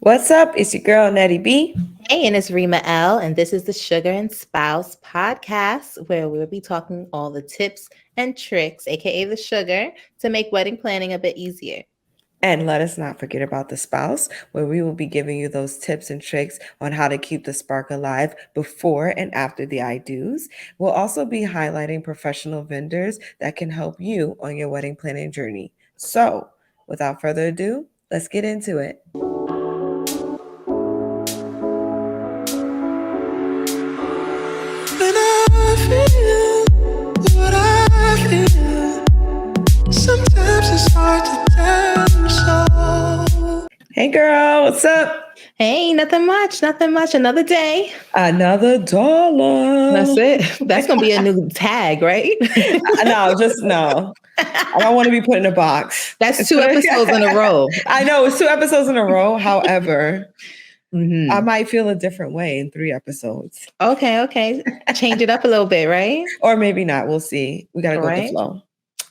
What's up? It's your girl, Nettie B. Hey, and it's Rima L, and this is the Sugar and Spouse podcast, where we'll be talking all the tips and tricks, aka the sugar, to make wedding planning a bit easier. And let us not forget about the spouse, where we will be giving you those tips and tricks on how to keep the spark alive before and after the I do's. We'll also be highlighting professional vendors that can help you on your wedding planning journey. So, without further ado, let's get into it. When I feel what I feel, sometimes it's hard to tell you so. Hey girl, what's up? Hey, nothing much. Another day. Another dollar. That's it. That's going to be a new tag, right? No. I don't want to be put in a box. That's 2 episodes in a row. I know, it's 2 episodes in a row. However, I might feel a different way in 3 episodes. Okay. Change it up a little bit, right? Or maybe not. We'll see. We got to go with the flow.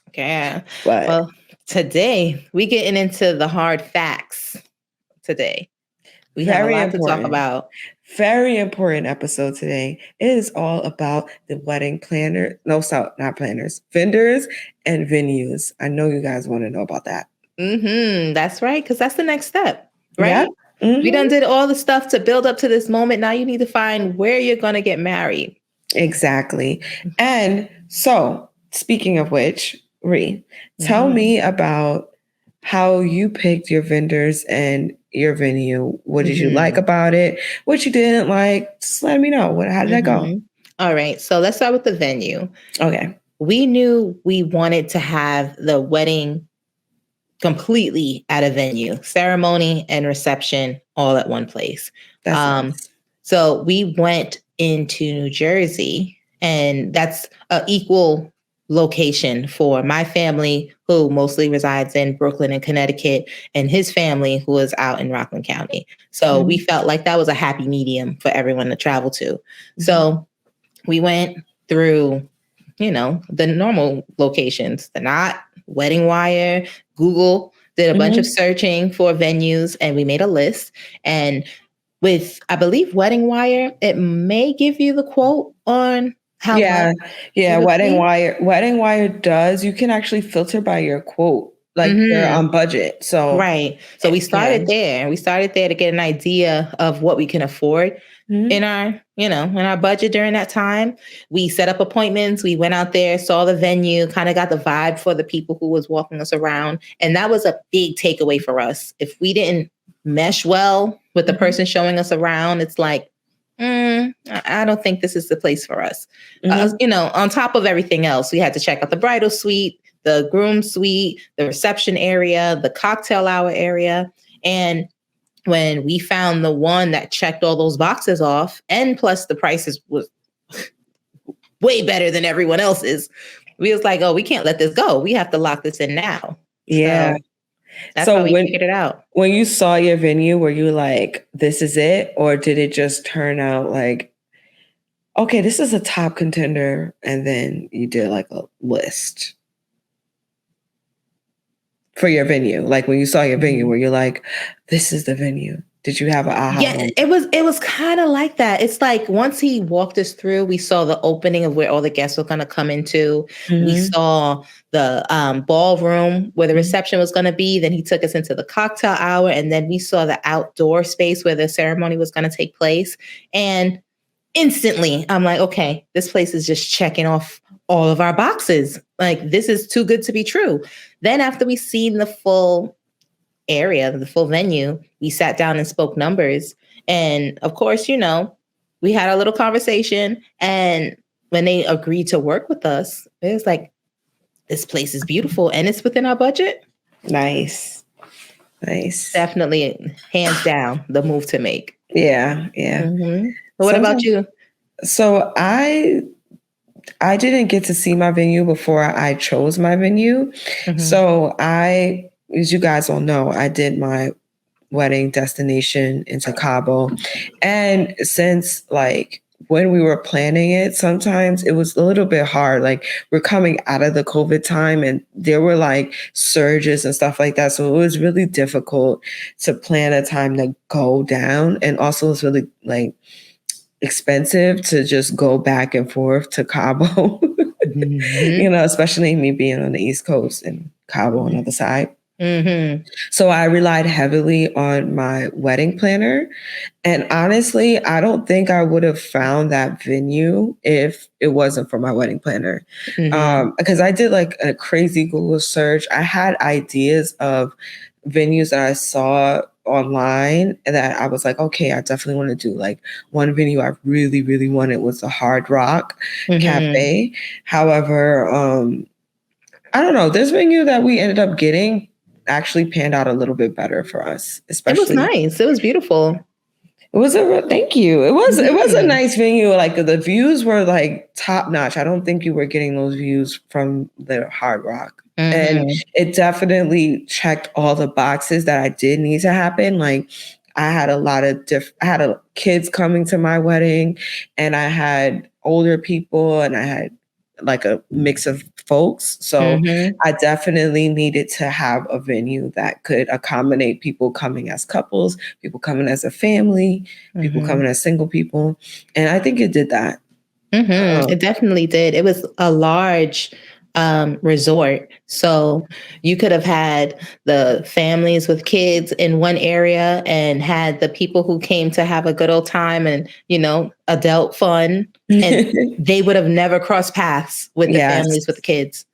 Okay. But, well, today we getting into the hard facts. Today we have a lot to talk about. Very important episode today. It is all about the wedding planner. No, not planners, vendors and venues. I know you guys want to know about that. That's right, because that's the next step, right? Yep. We done did all the stuff to build up to this moment. Now you need to find where you're going to get married. Exactly. And so, speaking of which, Ree, tell me about how you picked your vendors and your venue. What did you like about it? What you didn't like? Just let me know. How did that go? All right. So let's start with the venue. Okay. We knew we wanted to have the wedding completely at a venue, ceremony and reception all at one place. That's nice. So we went into New Jersey, and that's an equal location for my family, who mostly resides in Brooklyn and Connecticut, and his family, who is out in Rockland County. So we felt like that was a happy medium for everyone to travel to. So we went through, the normal locations, the Knot, Wedding Wire, Google, did a bunch of searching for venues, and we made a list. And with, I believe, Wedding Wire, it may give you the quote on how much. Yeah. Wedding Wire does. You can actually filter by your quote, like they're on budget. So right. So we started there. We started there to get an idea of what we can afford in our, in our budget during that time. We set up appointments. We went out there, saw the venue, kind of got the vibe for the people who was walking us around. And that was a big takeaway for us. If we didn't mesh well with the person showing us around, it's like, I don't think this is the place for us. On top of everything else, we had to check out the bridal suite, the groom suite, the reception area, the cocktail hour area. And when we found the one that checked all those boxes off, and plus the prices was way better than everyone else's, we was like, oh, we can't let this go. We have to lock this in now. Yeah. So that's how we figured it out. When you saw your venue, were you like, this is it? Or did it just turn out like, okay, this is a top contender, and then you did like a list for your venue? Like when you saw your venue, were you like, this is the venue? Did you have an aha? Yeah, it was kind of like that. It's like once he walked us through, we saw the opening of where all the guests were going to come into. We saw the ballroom where the reception was going to be. Then he took us into the cocktail hour, and then we saw the outdoor space where the ceremony was going to take place. And instantly, I'm like, okay, this place is just checking off all of our boxes. Like, this is too good to be true. Then after we seen the full area, the full venue, we sat down and spoke numbers. And of course, we had a little conversation. And when they agreed to work with us, it was like, this place is beautiful and it's within our budget. Nice. Definitely, hands down, the move to make. Yeah. What about you? So I didn't get to see my venue before I chose my venue. So as you guys all know, I did my wedding destination into Cabo. And since like when we were planning it, sometimes it was a little bit hard. Like we're coming out of the COVID time and there were like surges and stuff like that. So it was really difficult to plan a time to go down. And also it's really like expensive to just go back and forth to Cabo, Mm-hmm. especially me being on the East Coast and Cabo on the other side. Mm-hmm. So I relied heavily on my wedding planner. And honestly, I don't think I would have found that venue if it wasn't for my wedding planner. Mm-hmm. Because I did like a crazy Google search. I had ideas of venues that I saw online that I was like, okay, I definitely want to do. Like one venue I really, really wanted was the Hard Rock Mm-hmm. Cafe. However, I don't know, this venue that we ended up getting actually panned out a little bit better for us, It was especially nice. It was beautiful. it was thank you. It was a Mm-hmm. nice venue. Like the views were like top notch. I don't think you were getting those views from the Hard Rock. And Mm-hmm. it definitely checked all the boxes that I did need to happen. Like I had a lot of kids coming to my wedding, and I had older people, and I had like a mix of folks. So Mm-hmm. I definitely needed to have a venue that could accommodate people coming as couples, people coming as a family, people Mm-hmm. coming as single people. And I think it did that. Mm-hmm. Um, It definitely did. It was a large resort. So you could have had the families with kids in one area and had the people who came to have a good old time and, adult fun. And they would have never crossed paths with the yes. families with the kids.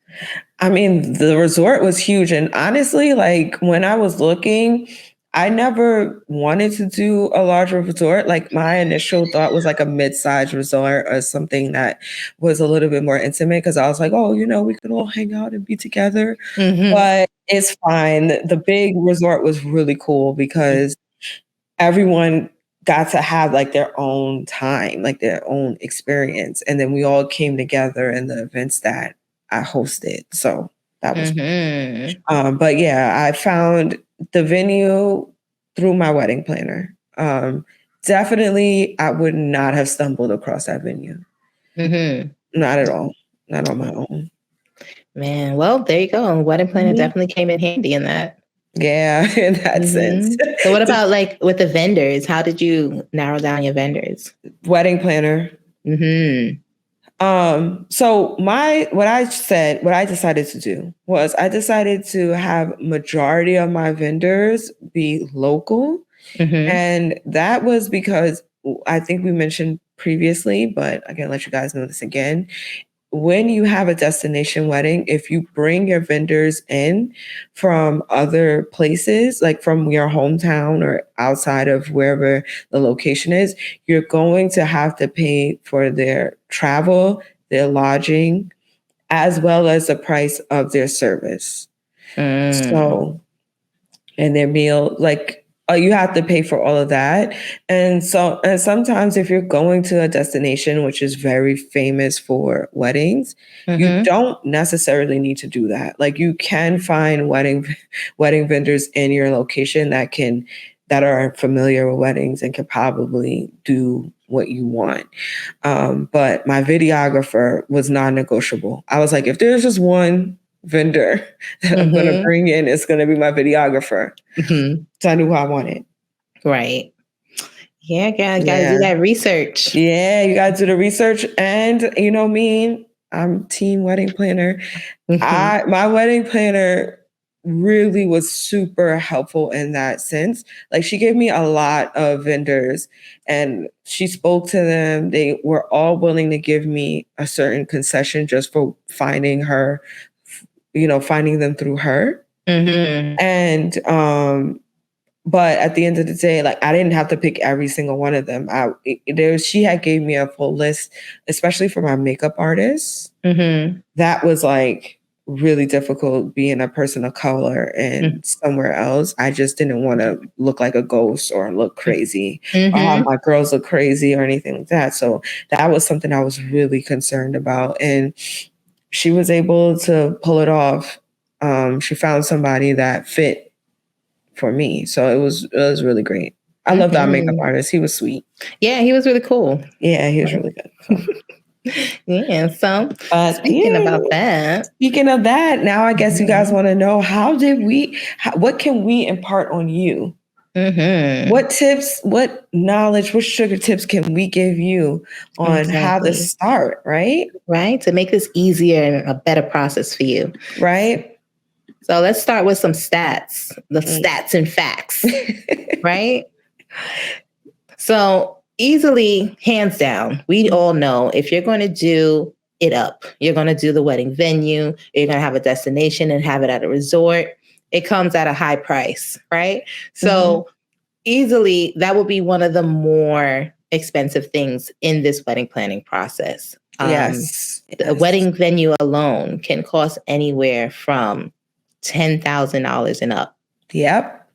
I mean, the resort was huge. And honestly, like when I was looking, I never wanted to do a larger resort. Like my initial thought was like a mid-sized resort or something that was a little bit more intimate because I was like, oh, we could all hang out and be together. Mm-hmm. But it's fine. The big resort was really cool because everyone got to have like their own time, like their own experience. And then we all came together in the events that I hosted. So that was, Mm-hmm. but yeah, I found the venue through my wedding planner. Definitely, I would not have stumbled across that venue. Mm-hmm. Not at all. Not on my own. Man, well, there you go. Wedding planner Mhm. definitely came in handy in that. Yeah, in that sense. Mm-hmm. So what about like with the vendors? How did you narrow down your vendors? Wedding planner. Mm-hmm. So what I decided to do was I decided to have majority of my vendors be local. Mm-hmm. And that was because I think we mentioned previously, but I can let you guys know this again. When you have a destination wedding, if you bring your vendors in from other places, like from your hometown or outside of wherever the location is, you're going to have to pay for their travel, their lodging, as well as the price of their service. Mm. So, and their meal, like you have to pay for all of that. And sometimes if you're going to a destination which is very famous for weddings, you Mm-hmm. don't necessarily need to do that. Like you can find wedding vendors in your location that are familiar with weddings and can probably do what you want. But my videographer was non-negotiable. I was like, if there's just one vendor that I'm going to Mm-hmm. bring in, it's going to be my videographer. Mm-hmm. So I knew who I wanted. Right. Yeah, gotta do Yeah. that research. Yeah, you got to do the research. And you know me, I'm team wedding planner. Mm-hmm. My wedding planner really was super helpful in that sense. Like she gave me a lot of vendors and she spoke to them. They were all willing to give me a certain concession just for finding finding them through her. Mm-hmm. And but at the end of the day, like I didn't have to pick every single one of them. She had gave me a full list, especially for my makeup artists. Mm-hmm. That was like really difficult being a person of color and somewhere else. I just didn't want to look like a ghost or look crazy or have Mm-hmm. my girls look crazy or anything like that. So that was something I was really concerned about. And she was able to pull it off. She found somebody that fit for me. So it was really great. I loved our makeup artist. He was sweet. Yeah, he was really cool. Yeah, he was really good. So. Yeah. So speaking about that. Speaking of that, now I guess you guys want to know what can we impart on you? What tips, what knowledge, what sugar tips can we give you on how to start, right? Right. To make this easier and a better process for you. Right. So let's start with some stats, the stats and facts, right? So easily, hands down, we all know if you're going to do it up, you're going to do the wedding venue, you're going to have a destination and have it at a resort, it comes at a high price, right? So easily, that will be one of the more expensive things in this wedding planning process. Yes. The wedding venue alone can cost anywhere from $10,000 and up. Yep.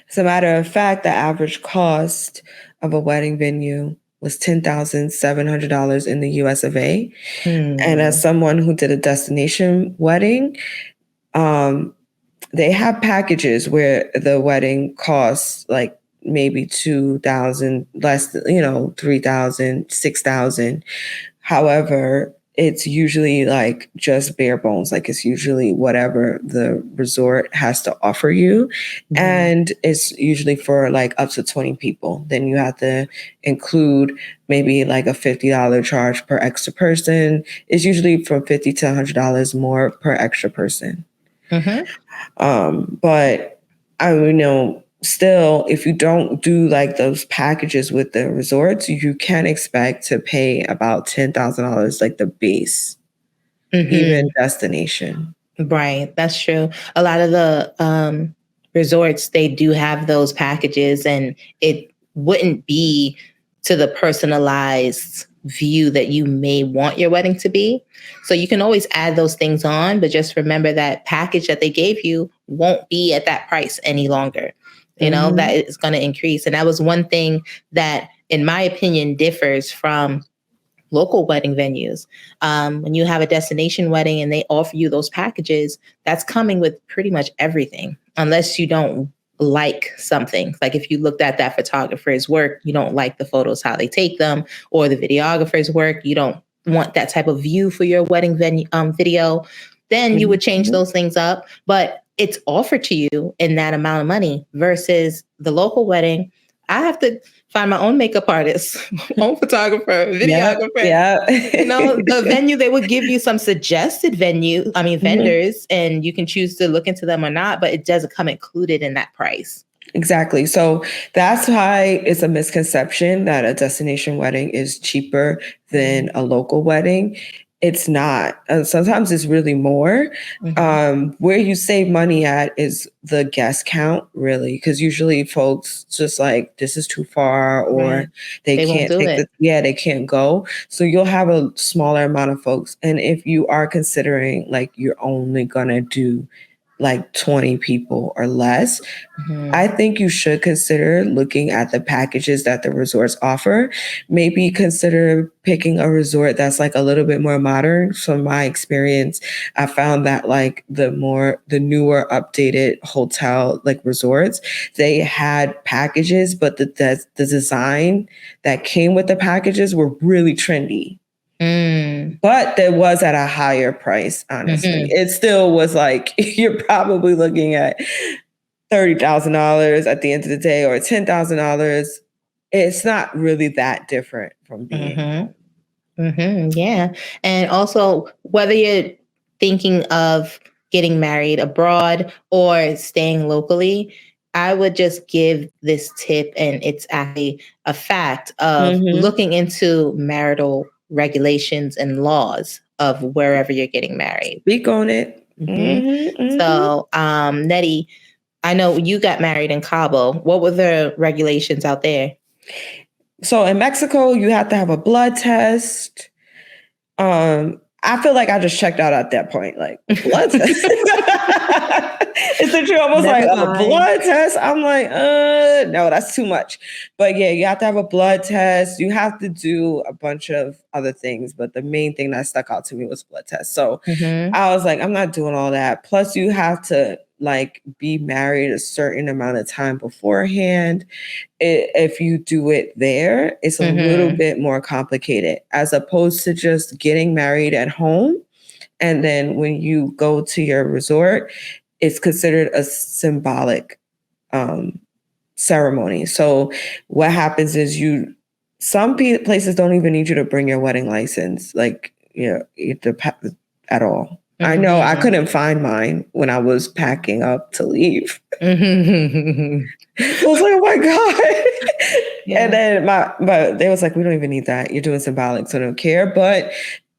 As a matter of fact, the average cost of a wedding venue was $10,700 in the US of A. And as someone who did a destination wedding, they have packages where the wedding costs like maybe 2,000 less, 3,000, 6,000. However, it's usually like just bare bones. Like it's usually whatever the resort has to offer you. And it's usually for like up to 20 people. Then you have to include maybe like a $50 charge per extra person. It's usually from $50 to $100 more per extra person. But I know still, if you don't do like those packages with the resorts, you can expect to pay about $10,000, like the base, even destination. Right. That's true. A lot of the resorts, they do have those packages, and it wouldn't be to the personalized view that you may want your wedding to be. So you can always add those things on, but just remember that package that they gave you won't be at that price any longer. That is going to increase. And that was one thing that, in my opinion, differs from local wedding venues. When you have a destination wedding and they offer you those packages, that's coming with pretty much everything, unless you don't like something. Like if you looked at that photographer's work, you don't like the photos, how they take them, or the videographer's work, you don't want that type of view for your wedding venue video, then you would change those things up. But it's offered to you in that amount of money versus the local wedding. I have to find my own makeup artist, own photographer, videographer. The venue, they would give you some suggested vendors, and you can choose to look into them or not, but it doesn't come included in that price. Exactly. So that's why it's a misconception that a destination wedding is cheaper than a local wedding. It's not. Sometimes it's really more. Where you save money at is the guest count, really, because usually folks just like, this is too far, or they can't take it. They can't go. So you'll have a smaller amount of folks. And if you are considering like you're only gonna do like 20 people or less, I think you should consider looking at the packages that the resorts offer. Maybe consider picking a resort that's like a little bit more modern. From my experience, I found that like the newer updated hotel like resorts, they had packages, but the design that came with the packages were really trendy. But it was at a higher price, honestly. It still was like, you're probably looking at $30,000 at the end of the day, or $10,000. It's not really that different from being. Yeah. And also, whether you're thinking of getting married abroad or staying locally, I would just give this tip, and it's actually a fact of looking into marital regulations and laws of wherever you're getting married. Speak on it. So, Nettie, I know you got married in Cabo. What were the regulations out there? So in Mexico, you have to have a blood test. I feel like I just checked out at that point, like blood test. It's literally almost Never like a mind. blood test. I'm like, no, that's too much. But yeah, you have to have a blood test. You have to do a bunch of other things. But the main thing that stuck out to me was blood test. So I was like, I'm not doing all that. Plus, you have to like be married a certain amount of time beforehand. If you do it there, it's a little bit more complicated as opposed to just getting married at home. And then when you go to your resort, it's considered a symbolic ceremony. So what happens is some places don't even need you to bring your wedding license, like, at all. I know I couldn't find mine when I was packing up to leave. I was like, oh my God. Yeah. And then but they was like, we don't even need that. You're doing symbolic, so I don't care. But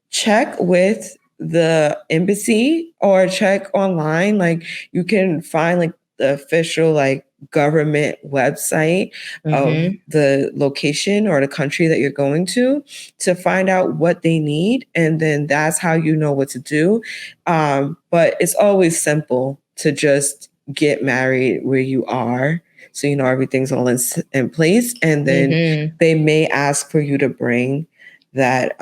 check with the embassy or check online. Like you can find like the official like government website of the location or the country that you're going to find out what they need. And then that's how you know what to do. But it's always simple to just get married where you are. So, you know, everything's all in place. And then they may ask for you to bring that,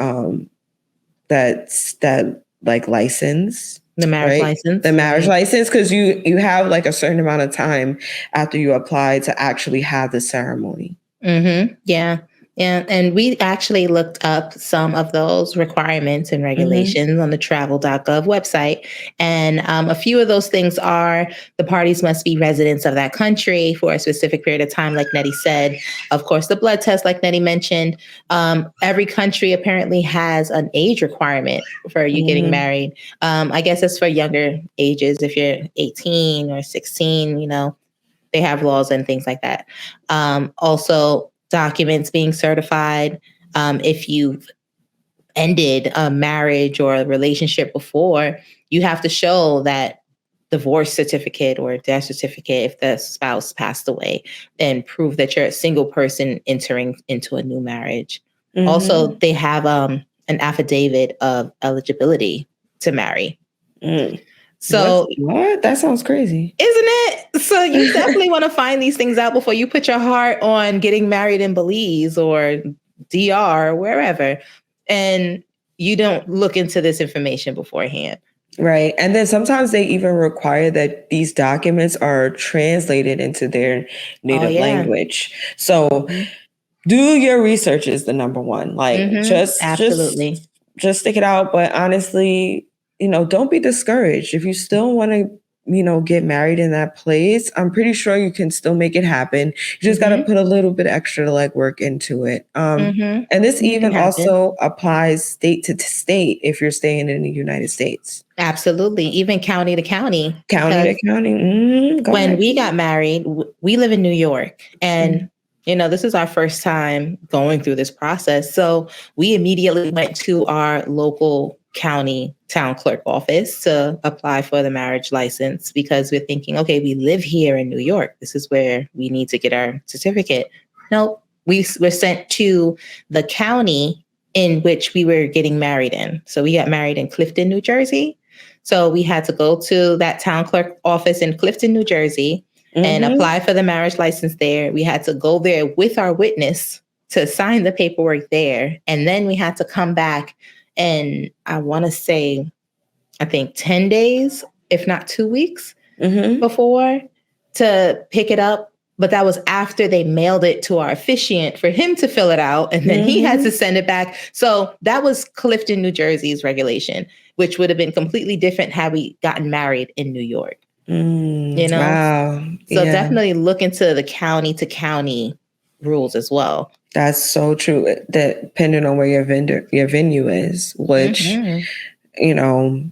that like license. The marriage right? license. The marriage license, because you have like a certain amount of time after you apply to actually have the ceremony. Yeah. Yeah. And we actually looked up some of those requirements and regulations on the travel.gov website. And a few of those things are the parties must be residents of that country for a specific period of time, like Nettie said. Of course, the blood test, like Nettie mentioned. Every country apparently has an age requirement for you getting married. I guess it's for younger ages. If you're 18 or 16, you know, they have laws and things like that. Also, documents being certified. If you've ended a marriage or a relationship before, you have to show that divorce certificate or death certificate if the spouse passed away, and prove that you're a single person entering into a new marriage. Also, they have an affidavit of eligibility to marry. So what? That sounds crazy. Isn't it? So you definitely want to find these things out before you put your heart on getting married in Belize or DR or wherever. And you don't look into this information beforehand. Right. And then sometimes they even require that these documents are translated into their native language. So do your research is the number one. Like Absolutely. just stick it out. But honestly, you know, don't be discouraged. If you still want to, you know, get married in that place, I'm pretty sure you can still make it happen. You just got to put a little bit extra legwork into it. And this even also applies state to state if you're staying in the United States. Absolutely. Even county to county. County to county. When we got married, we live in New York. And you know, this is our first time going through this process. So we immediately went to our local county town clerk office to apply for the marriage license because we're thinking, okay, we live here in New York. This is where we need to get our certificate. Nope. We were sent to the county in which we were getting married in. So we got married in Clifton, New Jersey. So we had to go to that town clerk office in Clifton, New Jersey, and apply for the marriage license there. We had to go there with our witness to sign the paperwork there. And then we had to come back and I want to say, I think 10 days, if not 2 weeks before to pick it up. But that was after they mailed it to our officiant for him to fill it out. And then he had to send it back. So that was Clifton, New Jersey's regulation, which would have been completely different had we gotten married in New York. You know, wow. So definitely look into the county to county rules as well. That's so true. Depending on where your venue is, which, you know,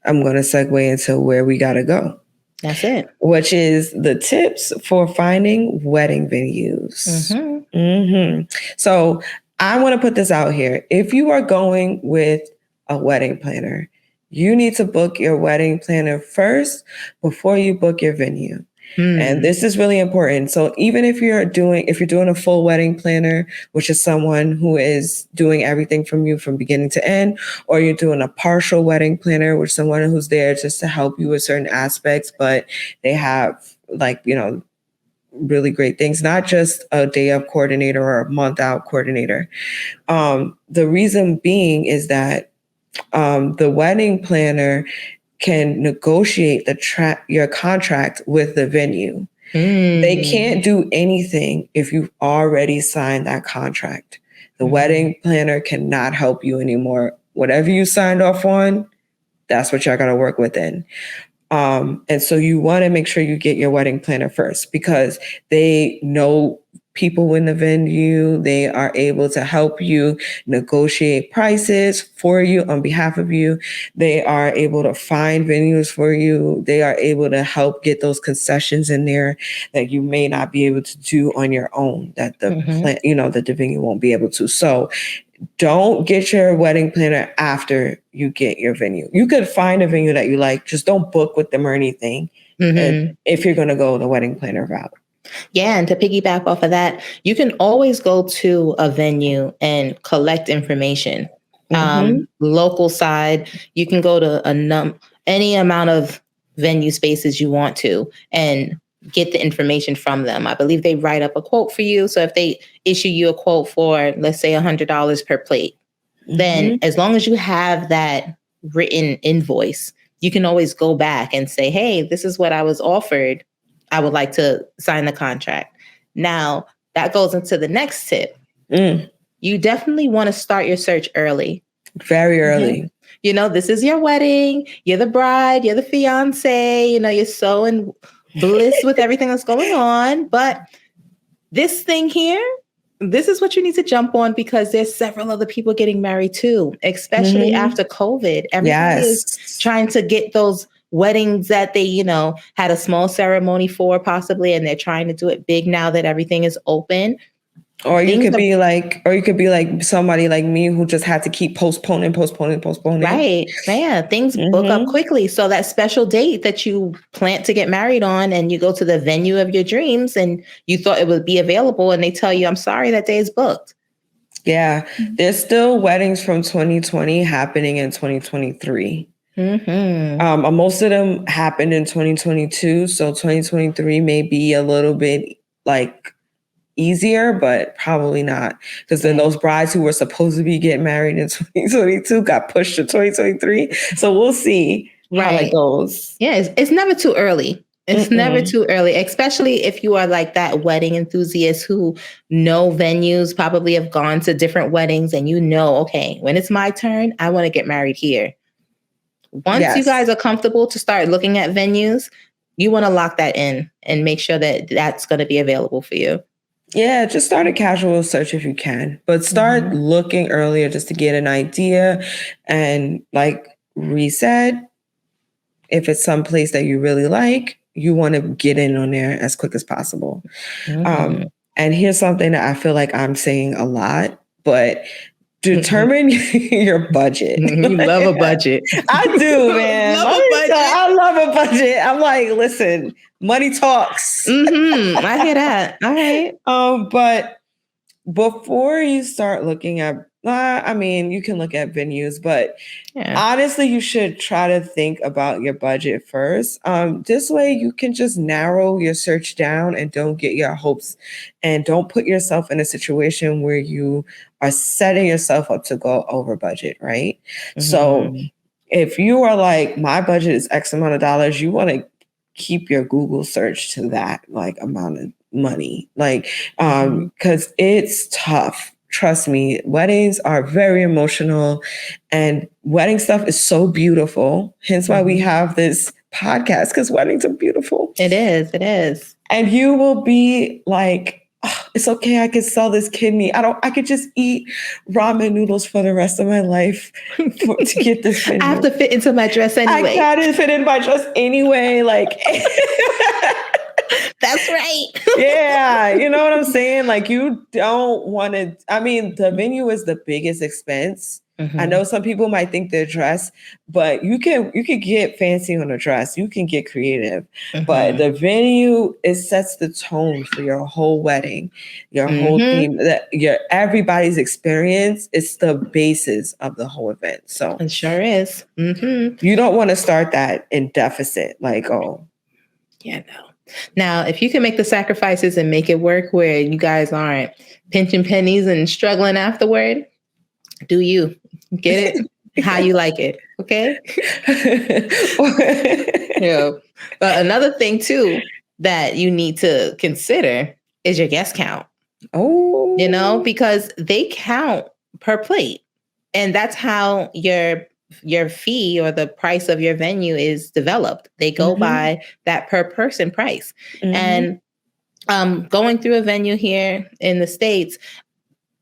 I'm going to segue into where we got to go. That's it. Which is the tips for finding wedding venues. So I want to put this out here. If you are going with a wedding planner, you need to book your wedding planner first before you book your venue. And this is really important. So even if you're doing a full wedding planner, which is someone who is doing everything from you from beginning to end, or you're doing a partial wedding planner, which is someone who's there just to help you with certain aspects, but they have like, really great things, not just a day of coordinator or a month out coordinator. The reason being is that the wedding planner can negotiate your contract with the venue. They can't do anything if you've already signed that contract. The wedding planner cannot help you anymore. Whatever you signed off on, that's what y'all got to work within. And so you want to make sure you get your wedding planner first, because they know people in the venue. They are able to help you negotiate prices for you on behalf of you. They are able to find venues for you. They are able to help get those concessions in there that you may not be able to do on your own, that that the venue won't be able to. So don't get your wedding planner after you get your venue. You could find a venue that you like. Just don't book with them or anything if you're going to go the wedding planner route. Yeah, and to piggyback off of that, you can always go to a venue and collect information. Local side, you can go to any amount of venue spaces you want to and get the information from them. I believe they write up a quote for you. So if they issue you a quote for, let's say, $100 per plate, then as long as you have that written invoice, you can always go back and say, hey, this is what I was offered. I would like to sign the contract. Now, that goes into the next tip. You definitely want to start your search early. Very early. This is your wedding. You're the bride. You're the fiance. You're so in bliss with everything that's going on. But this thing here, this is what you need to jump on, because there's several other people getting married too, especially after COVID. Everybody is trying to get those weddings that they, had a small ceremony for possibly, and they're trying to do it big now that everything is open. Or you could be like somebody like me who just had to keep postponing. Right. Yeah. Things book up quickly. So that special date that you plan to get married on, and you go to the venue of your dreams and you thought it would be available, and they tell you, I'm sorry, that day is booked. Yeah. There's still weddings from 2020 happening in 2023. Most of them happened in 2022. So 2023 may be a little bit like easier, but probably not, because then those brides who were supposed to be getting married in 2022 got pushed to 2023. So we'll see how it goes. Yeah, it's never too early. It's never too early, especially if you are like that wedding enthusiast who know venues, probably have gone to different weddings, and okay, when it's my turn, I want to get married here. Once you guys are comfortable to start looking at venues, you want to lock that in and make sure that that's going to be available for you. Yeah, just start a casual search if you can, but start looking earlier just to get an idea. And like Ree said, if it's some place that you really like, you want to get in on there as quick as possible. And here's something that I feel like I'm saying a lot, but determine your budget. You love a budget. I do, man. I love a budget. I'm like, listen, money talks. I hear that. All right. But before you start looking at, you can look at venues, but honestly, you should try to think about your budget first. This way you can just narrow your search down and don't get your hopes, and don't put yourself in a situation where you are setting yourself up to go over budget, right? So if you are like, my budget is X amount of dollars, you want to keep your Google search to that like amount of money, like, because it's tough. Trust me, weddings are very emotional, and wedding stuff is so beautiful. Hence why we have this podcast, because weddings are beautiful. It is. It is. And you will be like, oh, it's okay. I could sell this kidney. I could just eat ramen noodles for the rest of my life to get this venue. I have to fit into my dress anyway. I gotta fit in my dress anyway. Like, that's right. Yeah. You know what I'm saying? Like, you don't want to, the venue is the biggest expense. I know some people might think they're dressed, but you can get fancy on a dress. You can get creative. But the venue, it sets the tone for your whole wedding, your whole theme, that your everybody's experience. It's the basis of the whole event. So it sure is. You don't want to start that in deficit, like, oh. Yeah, no. Now, if you can make the sacrifices and make it work where you guys aren't pinching pennies and struggling afterward, do you get it how you like it? Okay. Yeah. But another thing too that you need to consider is your guest count. Oh, because they count per plate, and that's how your fee or the price of your venue is developed. They go by that per person price. And going through a venue here in the States,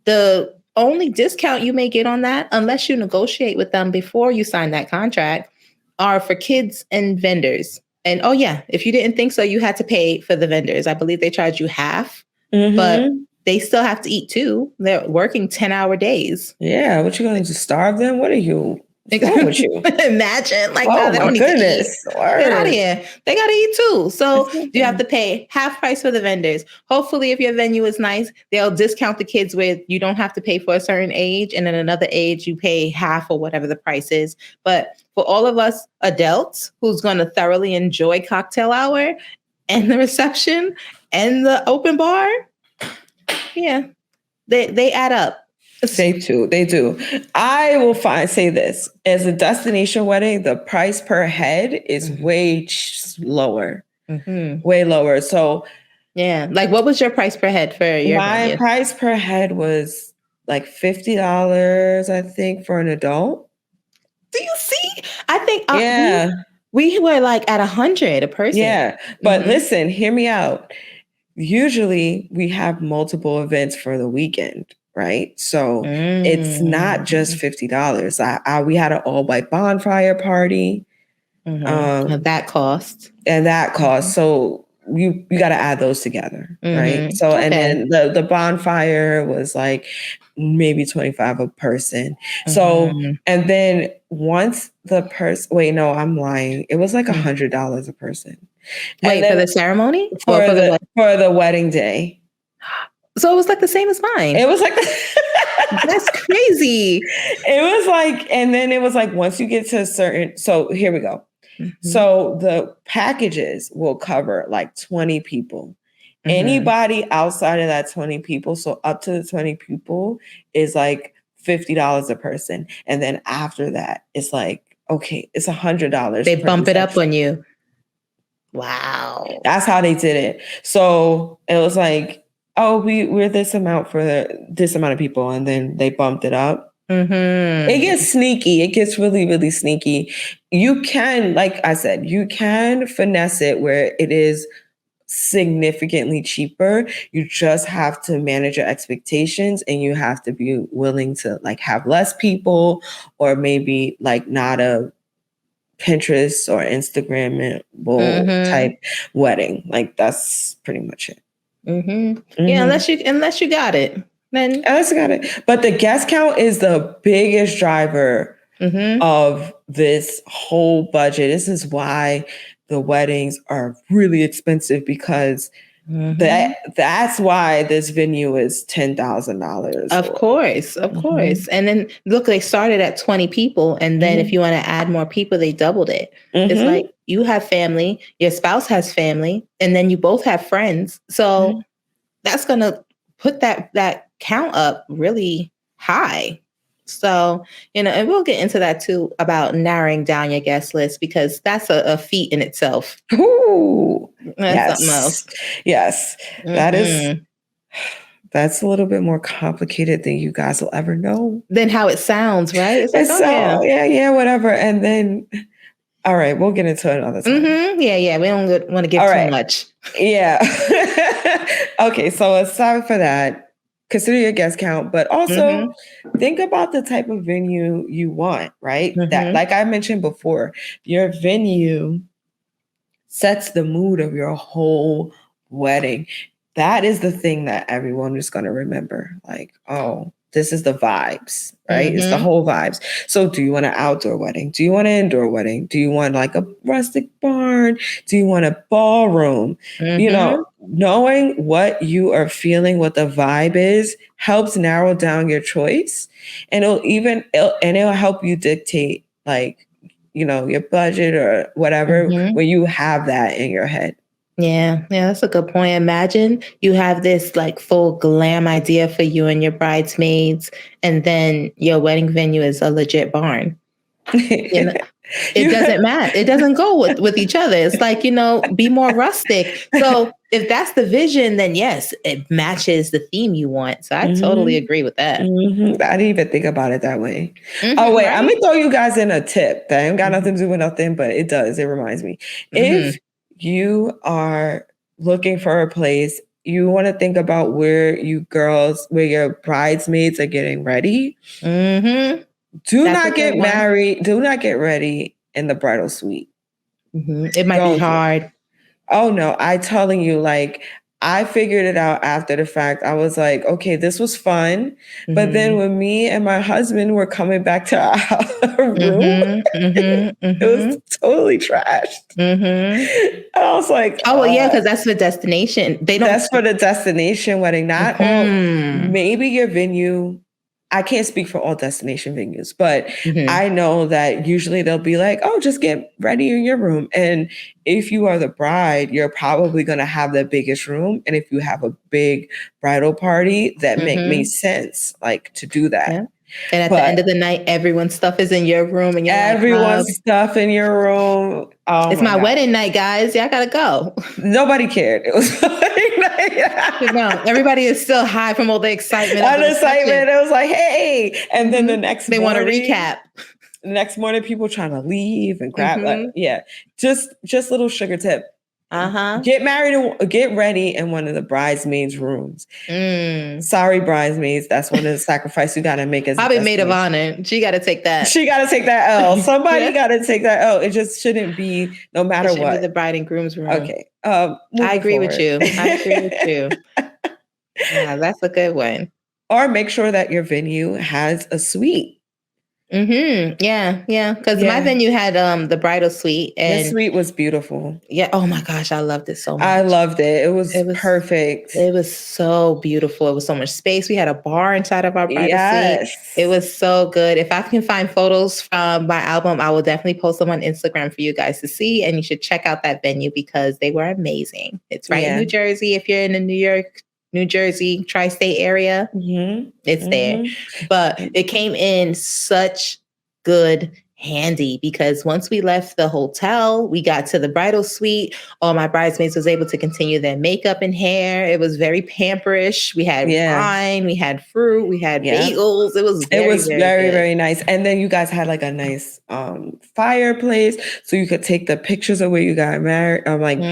the only discount you may get on that, unless you negotiate with them before you sign that contract, are for kids and vendors. And oh yeah, if you didn't think so, you had to pay for the vendors. I believe they charge you half, but they still have to eat too. They're working 10-hour days. Yeah, what you going to starve them? What are you? What's wrong with you? Imagine, like, oh they my don't need goodness, to eat. Get out of here. They got to eat too. So you have to pay half price for the vendors. Hopefully, if your venue is nice, they'll discount the kids with you don't have to pay for a certain age, and then another age you pay half or whatever the price is. But for all of us adults who's going to thoroughly enjoy cocktail hour and the reception and the open bar, yeah, they add up. They do. I will say this. As a destination wedding, the price per head is way lower. Way lower. So yeah. Like, what was your price per head for your venue? My price per head was like $50, I think, for an adult. Do you see? I think we were like at 100 a person. Yeah. But listen, hear me out. Usually we have multiple events for the weekend. Right. So it's not just $50. We had an all white bonfire party. That cost. And that cost. So you got to add those together. Right. So and then the bonfire was like maybe $25 a person. So and then once the person I'm lying. It was like $100 a person. Wait, for the ceremony? For the wedding day. So it was like the same as mine. It was like that's crazy. It was like, and then it was like once you get to a certain. So here we go. So the packages will cover like 20 people. Anybody outside of that 20 people, so up to the 20 people, is like $50 a person, and then after that, it's like it's $100. They bump it up on you. Wow, that's how they did it. So it was like, oh, we're this amount for this amount of people. And then they bumped it up. It gets sneaky. It gets really, really sneaky. You can, like I said, you can finesse it where it is significantly cheaper. You just have to manage your expectations, and you have to be willing to like have less people, or maybe like not a Pinterest or Instagrammable type wedding. Like that's pretty much it. Yeah, unless you got it, then unless you got it. But the guest count is the biggest driver of this whole budget. This is why the weddings are really expensive, because that's why this venue is $10,000. Of course. And then look, they started at 20 people, and then if you want to add more people, they doubled it. It's like you have family, your spouse has family, and then you both have friends. So that's gonna put that count up really high. So, and we'll get into that too, about narrowing down your guest list, because that's a feat in itself. Ooh, that's something else. Yes, that's a little bit more complicated than you guys will ever know. Than how it sounds, right? It's like, yeah, whatever. And then, all right, we'll get into it another time. Yeah, we don't want to give too much. Yeah. Okay, so aside for that, consider your guest count, but also think about the type of venue you want, right? That, like I mentioned before, your venue sets the mood of your whole wedding. That is the thing that everyone is going to remember. Like, oh, this is the vibes, right? It's the whole vibes. So do you want an outdoor wedding? Do you want an indoor wedding? Do you want like a rustic barn? Do you want a ballroom? You know, knowing what you are feeling, what the vibe is, helps narrow down your choice. And it'll help you dictate like, you know, your budget or whatever when you have that in your head. Yeah, that's a good point. Imagine you have this like full glam idea for you and your bridesmaids, and then your wedding venue is a legit barn. You know, it doesn't match. It doesn't go with each other. It's like, you know, be more rustic. So if that's the vision, then yes, it matches the theme you want. So I totally agree with that. I didn't even think about it that way. Oh, wait, I'm going to throw you guys in a tip that ain't got nothing to do with nothing, but it does. It reminds me. If you are looking for a place, you want to think about where your bridesmaids are getting ready. Do not get married. Do not get ready in the bridal suite. It might be hard. Oh no, I'm telling you, like, I figured it out after the fact. I was like, okay, this was fun. But then when me and my husband were coming back to our room, it was totally trashed. And I was like, oh, well, yeah, because that's the destination. That's for the destination wedding, not all. Maybe your venue. I can't speak for all destination venues, but I know that usually they'll be like, oh, just get ready in your room. And if you are the bride, you're probably going to have the biggest room. And if you have a big bridal party, that makes sense, like, to do that. Yeah. And at the end of the night, everyone's stuff is in your room. And everyone's stuff in your room. Oh, it's my wedding night, guys. Y'all gotta go. Nobody cared. It was wedding night. No, everybody is still high from all the excitement. It was like, hey. And then the next morning, want to recap. The next morning, people trying to leave and grab. Just little sugar tip. Get married and get ready in one of the bridesmaids' rooms. Sorry, bridesmaids. That's one of the sacrifices you got to make. As probably maid of honor. She got to take that. She got to take that L. Somebody got to take that L. It just shouldn't be, no matter what. Be the bride and groom's room. Okay. I agree with you. Yeah, that's a good one. Or make sure that your venue has a suite. Yeah. Because my venue had the bridal suite, and the suite was beautiful. Yeah. Oh my gosh, I loved it so much. I loved it. It was perfect. It was so beautiful. It was so much space. We had a bar inside of our bridal suite. It was so good. If I can find photos from my album, I will definitely post them on Instagram for you guys to see. And you should check out that venue because they were amazing. It's right in New Jersey. If you're in the New Jersey tri-state area, it's there. But it came in such good handy because once we left the hotel, we got to the bridal suite. All my bridesmaids was able to continue their makeup and hair. It was very pamperish. We had wine, we had fruit, we had bagels. It was very, very nice. And then you guys had like a nice fireplace, so you could take the pictures of where you got married,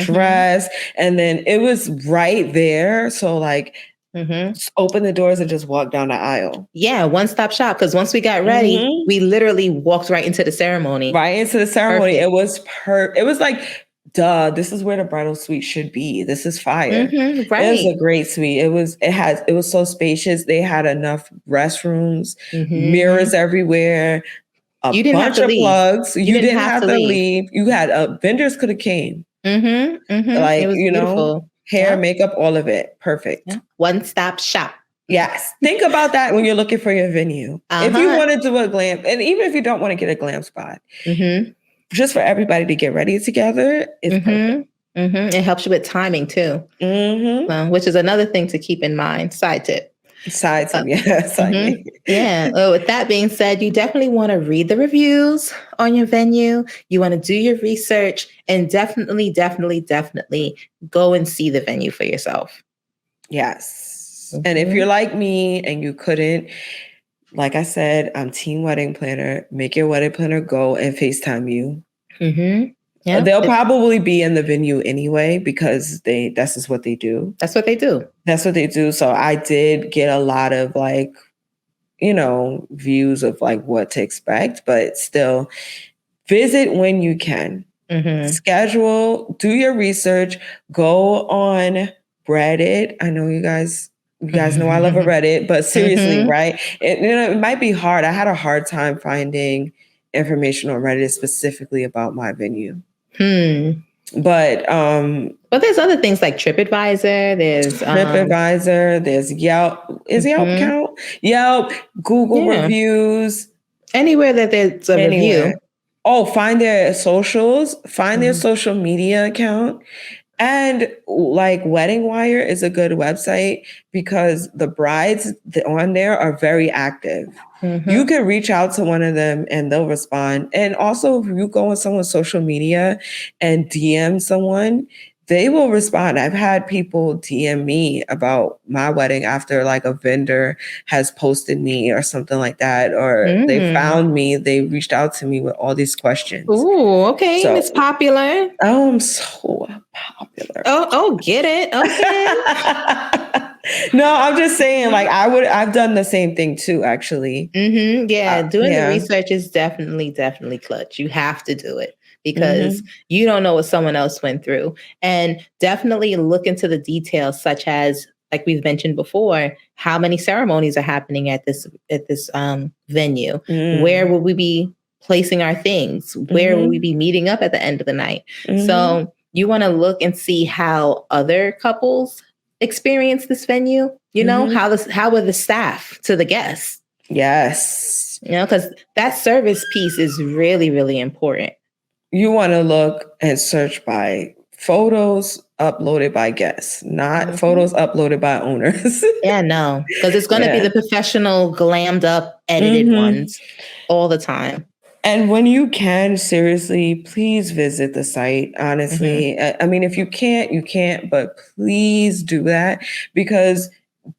dressed, and then it was right there. So like. Just open the doors and just walk down the aisle. Yeah, one-stop shop. Because once we got ready, we literally walked right into the ceremony. Perfect. It was it was like, duh, this is where the bridal suite should be. This is fire. It was a great suite. It was so spacious. They had enough restrooms, mirrors everywhere, you didn't have to bunch of leave. plugs. You didn't have to leave. You had vendors could have came. Like, it was beautiful. Hair, makeup, all of it. Perfect. Yeah. One-stop shop. Yes. Think about that when you're looking for your venue. If you want to do a glam, and even if you don't want to get a glam spot, just for everybody to get ready together is perfect. It helps you with timing too, which is another thing to keep in mind. Side tip. Yeah. With that being said, you definitely want to read the reviews on your venue. You want to do your research and definitely go and see the venue for yourself. Yes. And if you're like me and you couldn't, like I said, I'm team wedding planner. Make your wedding planner go and FaceTime you. Yeah. They'll probably be in the venue anyway because that's just what they do. That's what they do. So I did get a lot of views of like what to expect, but still visit when you can. Schedule, do your research, go on Reddit. I know you guys You guys know I love a Reddit, but seriously, Mm-hmm. right? It might be hard. I had a hard time finding information on Reddit specifically about my venue. But there's other things like TripAdvisor. There's TripAdvisor. There's Yelp. Is Yelp count? Yelp, Google reviews. Anywhere that there's a review. Oh, find their socials. Find their social media account. And like Wedding Wire is a good website because the brides on there are very active. You can reach out to one of them and they'll respond. And also, if you go on someone's social media and DM someone, they will respond. I've had people DM me about my wedding after like a vendor has posted me or something like that, or they found me, they reached out to me with all these questions. Ooh, okay. So, it's popular. Oh, I'm so popular. Oh, get it. Okay. No, I'm just saying, like, I've done the same thing too, actually. Yeah. Doing the research is definitely clutch. You have to do it because you don't know what someone else went through. And definitely look into the details, such as, like we've mentioned before, how many ceremonies are happening at this venue? Where will we be placing our things? Where will we be meeting up at the end of the night? So you want to look and see how other couples experience this venue. You know, how were the staff to the guests? Yes. You know, because that service piece is really, really important. You want to look and search by photos uploaded by guests, not photos uploaded by owners. Yeah, no, because it's going to be the professional, glammed up, edited ones all the time. And when you can, seriously, please visit the site. Honestly, I mean, if you can't, you can't, but please do that because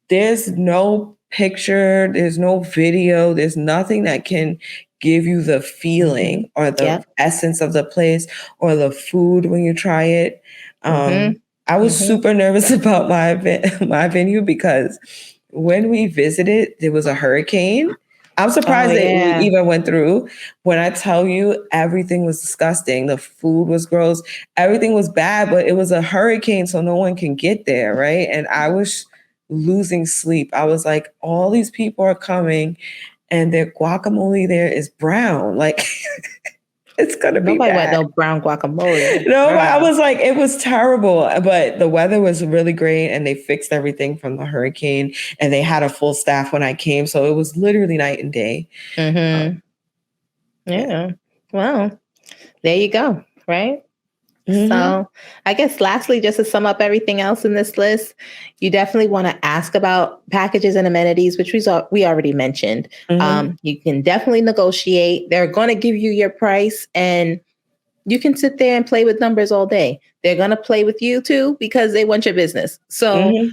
there's no picture, there's no video, there's nothing that can give you the feeling or the essence of the place or the food when you try it. I was super nervous about my venue because when we visited, there was a hurricane. I'm surprised that we even went through. When I tell you, everything was disgusting. The food was gross. Everything was bad, but it was a hurricane, so no one can get there, right? And I was losing sleep. I was like, all these people are coming and their guacamole there is brown. Like, it's going to be Nobody bad. want no brown guacamole. No, I was like, it was terrible. But the weather was really great and they fixed everything from the hurricane and they had a full staff when I came. So it was literally night and day. Yeah. Well, there you go. Right. So I guess lastly, just to sum up everything else in this list, you definitely want to ask about packages and amenities, which we already mentioned. You can definitely negotiate. They're going to give you your price and you can sit there and play with numbers all day. They're going to play with you too because they want your business. So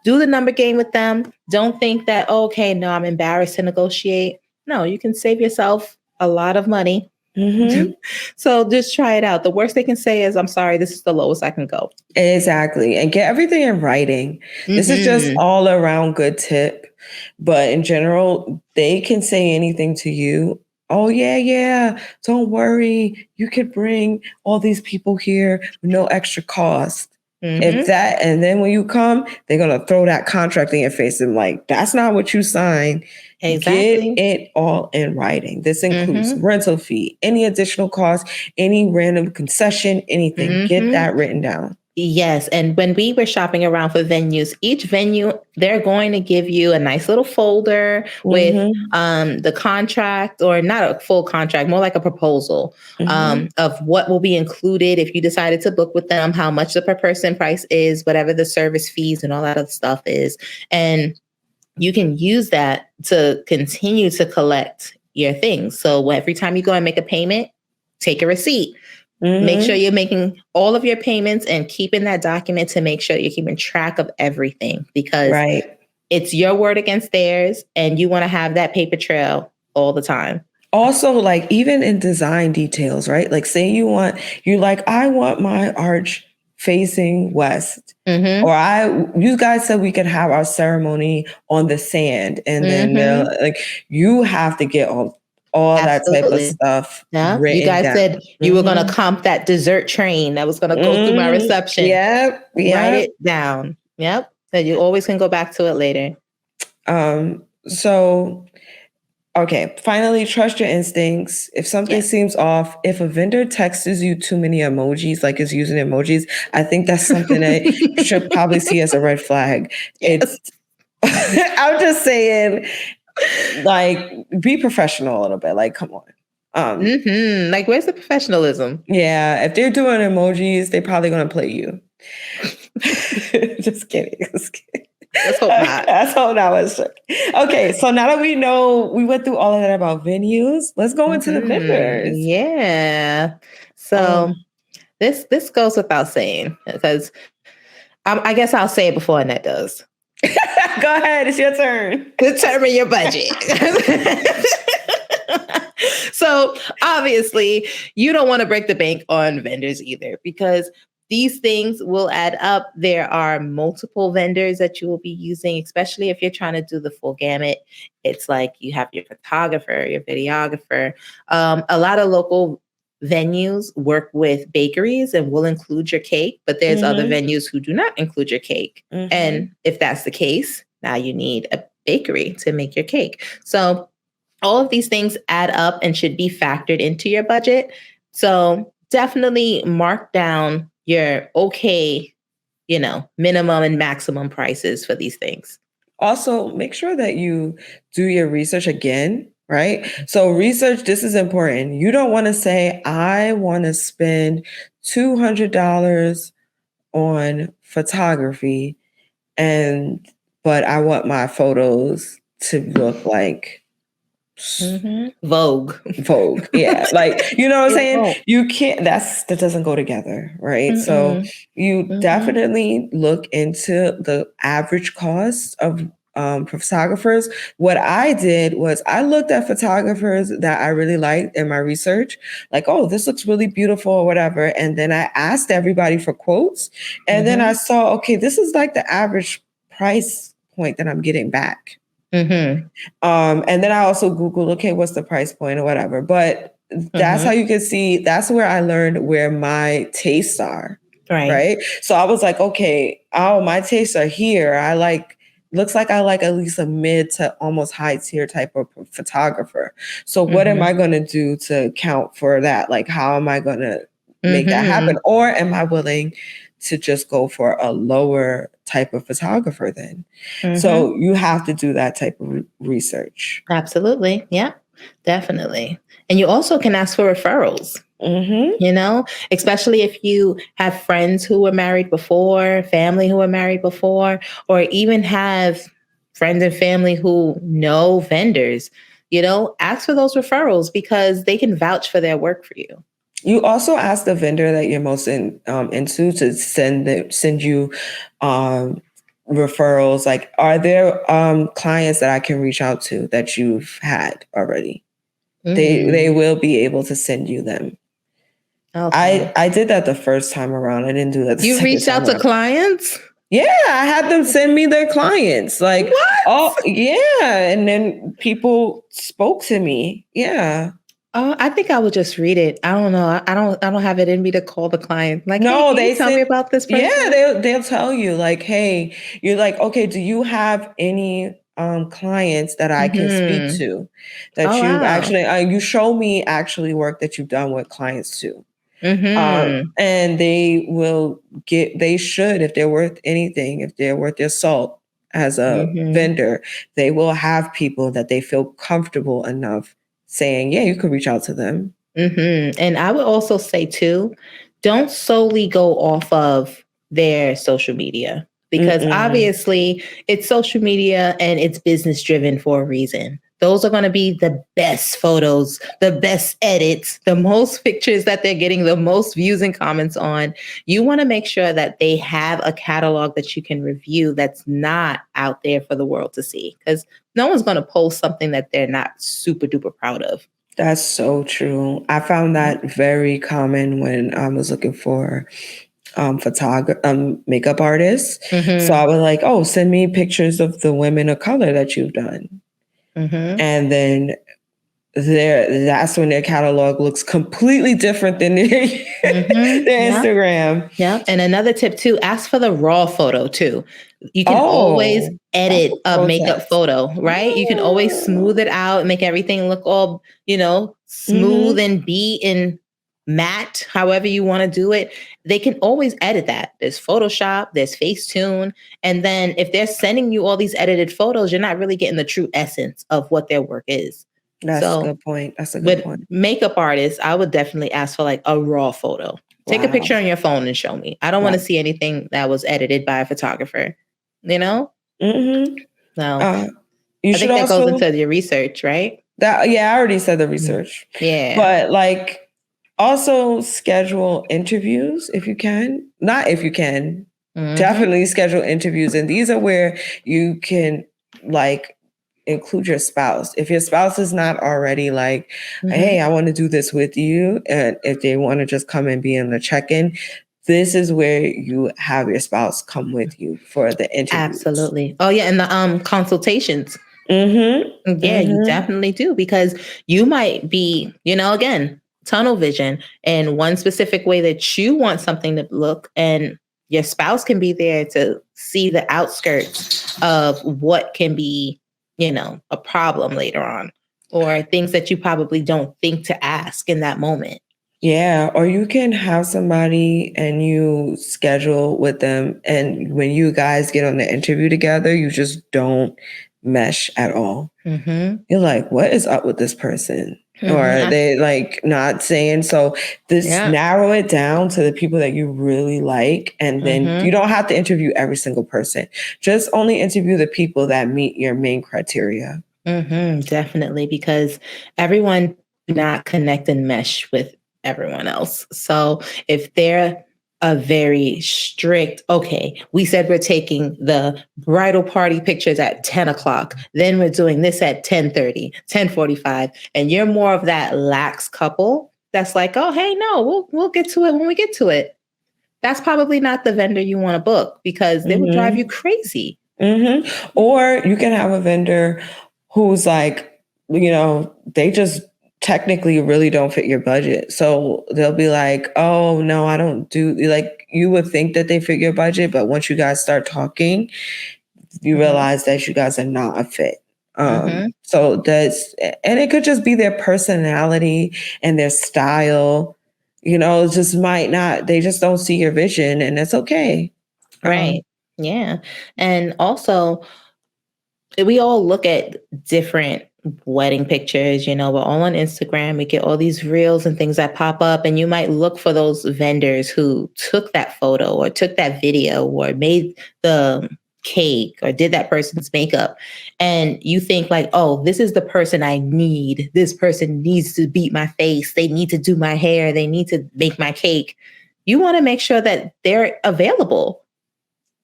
do the number game with them. Don't think that, okay, no, I'm embarrassed to negotiate. No, you can save yourself a lot of money. So just try it out. The worst they can say is, I'm sorry, this is the lowest I can go. Exactly. And get everything in writing. This is just all around good tip. But in general, they can say anything to you. Oh, yeah. Don't worry. You could bring all these people here with no extra cost. If that, and then when you come, they're going to throw that contract in your face and like, that's not what you signed. Exactly. Get it all in writing. This includes rental fee, any additional cost, any random concession, anything. Get that written down. Yes. And when we were shopping around for venues, each venue, they're going to give you a nice little folder with the contract, or not a full contract, more like a proposal of what will be included if you decided to book with them, how much the per person price is, whatever the service fees and all that other stuff is. And you can use that to continue to collect your things. So every time you go and make a payment, take a receipt. Make sure you're making all of your payments and keeping that document to make sure you're keeping track of everything, because it's your word against theirs and you want to have that paper trail all the time. Also, like even in design details, right? Like say I want my arch facing west. Or you guys said we could have our ceremony on the sand. And then like you have to get all that type of stuff. You guys said you were going to comp that dessert train that was going to go through my reception. Yep. Write it down. Yep. So you always can go back to it later. So, okay, finally, trust your instincts. If something seems off, if a vendor texts you too many emojis, like is using emojis, I think that's something that you should probably see as a red flag. Yes. It's, I'm just saying, like, be professional a little bit. Like, come on. Like, where's the professionalism? Yeah, if they're doing emojis, they're probably going to play you. Just kidding. Just kidding. Let's hope not. That's all that was. Okay, so now that we know, we went through all of that about venues, let's go into the vendors. Yeah. So this goes without saying, because I guess I'll say it before Annette does. Go ahead, it's your turn. Determine your budget. So obviously, you don't want to break the bank on vendors either, because these things will add up. There are multiple vendors that you will be using, especially if you're trying to do the full gamut. It's like you have your photographer, your videographer. A lot of local venues work with bakeries and will include your cake, but there's other venues who do not include your cake. And if that's the case, now you need a bakery to make your cake. So all of these things add up and should be factored into your budget. So definitely mark down your minimum and maximum prices for these things. Also, make sure that you do your research again, right? So research, this is important. You don't want to say, I want to spend $200 on photography, but I want my photos to look like Vogue. Yeah. Like, you know what I'm saying? You can't, that doesn't go together, right? So you definitely look into the average cost of photographers. What I did was I looked at photographers that I really liked in my research, like, oh, this looks really beautiful or whatever. And then I asked everybody for quotes. And then I saw, okay, this is like the average price point that I'm getting back. And then I also Googled, okay, what's the price point or whatever. But that's how you can see, that's where I learned where my tastes are. Right. So I was like, okay, my tastes are here. Looks like I like at least a mid to almost high tier type of photographer. So what am I going to do to account for that? Like, how am I going to make that happen? Or am I willing to just go for a lower type of photographer then? So you have to do that type of research. Absolutely. Yeah, definitely. And you also can ask for referrals. Especially if you have friends who were married before, family who were married before, or even have friends and family who know vendors, ask for those referrals because they can vouch for their work for you. You also ask the vendor that you're most into to send you referrals. Like, are there clients that I can reach out to that you've had already? They will be able to send you them. Okay. I did that the first time around. I didn't do that the second time. You reached out to clients? Yeah, I had them send me their clients. Like, what? Oh, yeah. And then people spoke to me. Yeah. I think I would just read it. I don't know. I don't have it in me to call the client. Like, no, hey, they tell me about this person. Yeah, they'll tell you, like, hey, you're like, okay, do you have any clients that I can speak to that actually you show me actually work that you've done with clients too. And they should, if they're worth anything, if they're worth their salt as a vendor, they will have people that they feel comfortable enough saying, yeah, you could reach out to them. And I would also say too, don't solely go off of their social media, because obviously it's social media and it's business driven for a reason. Those are going to be the best photos, the best edits, the most pictures that they're getting the most views and comments on. You want to make sure that they have a catalog that you can review that's not out there for the world to see, because no one's going to post something that they're not super duper proud of. That's so true. I found that very common when I was looking for makeup artists. So I was like, oh, send me pictures of the women of color that you've done. And then that's when their catalog looks completely different than their, their Yeah. Instagram. Yeah. And another tip too, ask for the raw photo too. You can always Oh, that's edit a a pro makeup tip. photo, right? You can always smooth it out, make everything look all, smooth and beat and matte, however you want to do it. They can always edit that. There's Photoshop, there's Facetune. And then if they're sending you all these edited photos, you're not really getting the true essence of what their work is. That's a So good point. That's a good with point. makeup artists, I would definitely ask for like a raw photo. Take a Wow. picture on your phone and show me. I don't want to see anything that was edited by a photographer. Mm-hmm. So You I should think that goes also into your research, right? I already said the research. Yeah. But like also schedule interviews if you can. Not if you can. Definitely schedule interviews. And these are where you can like include your spouse. If your spouse is not already like, hey, I want to do this with you, and if they want to just come and be in the check-in, this is where you have your spouse come with you for the interviews. Absolutely. Oh yeah, and the consultations. Mm-hmm. Yeah, you definitely do, because you might be, again, tunnel vision in one specific way that you want something to look, and your spouse can be there to see the outskirts of what can be, a problem later on, or things that you probably don't think to ask in that moment. Yeah, or you can have somebody and you schedule with them, and when you guys get on the interview together, you just don't mesh at all. You're like, what is up with this person? Or are they like not saying so? Narrow it down to the people that you really like, and then you don't have to interview every single person. Just only interview the people that meet your main criteria. Definitely, because everyone do not connect and mesh with everyone else. So if they're a very strict, okay, we said we're taking the bridal party pictures at 10 o'clock, then we're doing this at 10:30, 10:45, and you're more of that lax couple that's like, oh, hey, no, we'll get to it when we get to it. That's probably not the vendor you want to book, because they would drive you crazy. Or you can have a vendor who's like, they just technically really don't fit your budget. So they'll be like, oh, no, I don't do, like, you would think that they fit your budget, but once you guys start talking, you realize that you guys are not a fit. So and it could just be their personality and their style, just might not, they just don't see your vision, and it's okay. Right. Yeah. And also, we all look at different wedding pictures, we're all on Instagram. We get all these reels and things that pop up, and you might look for those vendors who took that photo or took that video or made the cake or did that person's makeup. And you think like, oh, this is the person I need. This person needs to beat my face. They need to do my hair. They need to make my cake. You want to make sure that they're available.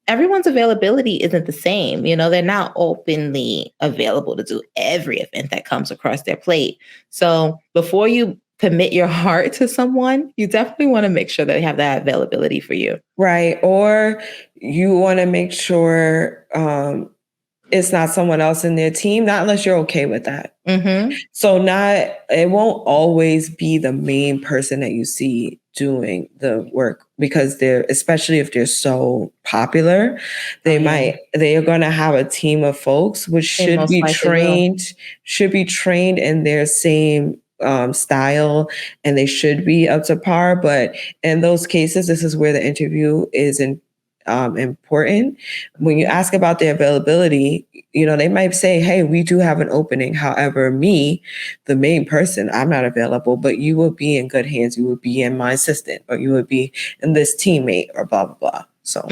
Everyone's availability isn't the same. They're not openly available to do every event that comes across their plate. So before you commit your heart to someone, you definitely want to make sure that they have that availability for you. Right. Or you want to make sure it's not someone else in their team, not unless you're okay with that. So it won't always be the main person that you see doing the work, because especially if they're so popular, they are going to have a team of folks which should be trained in their same style, and they should be up to par. But in those cases, this is where the interview is important. When you ask about their availability, they might say, hey, we do have an opening. However, me, the main person, I'm not available, but you will be in good hands. You will be in my assistant, or you would be in this teammate, or blah, blah, blah. So,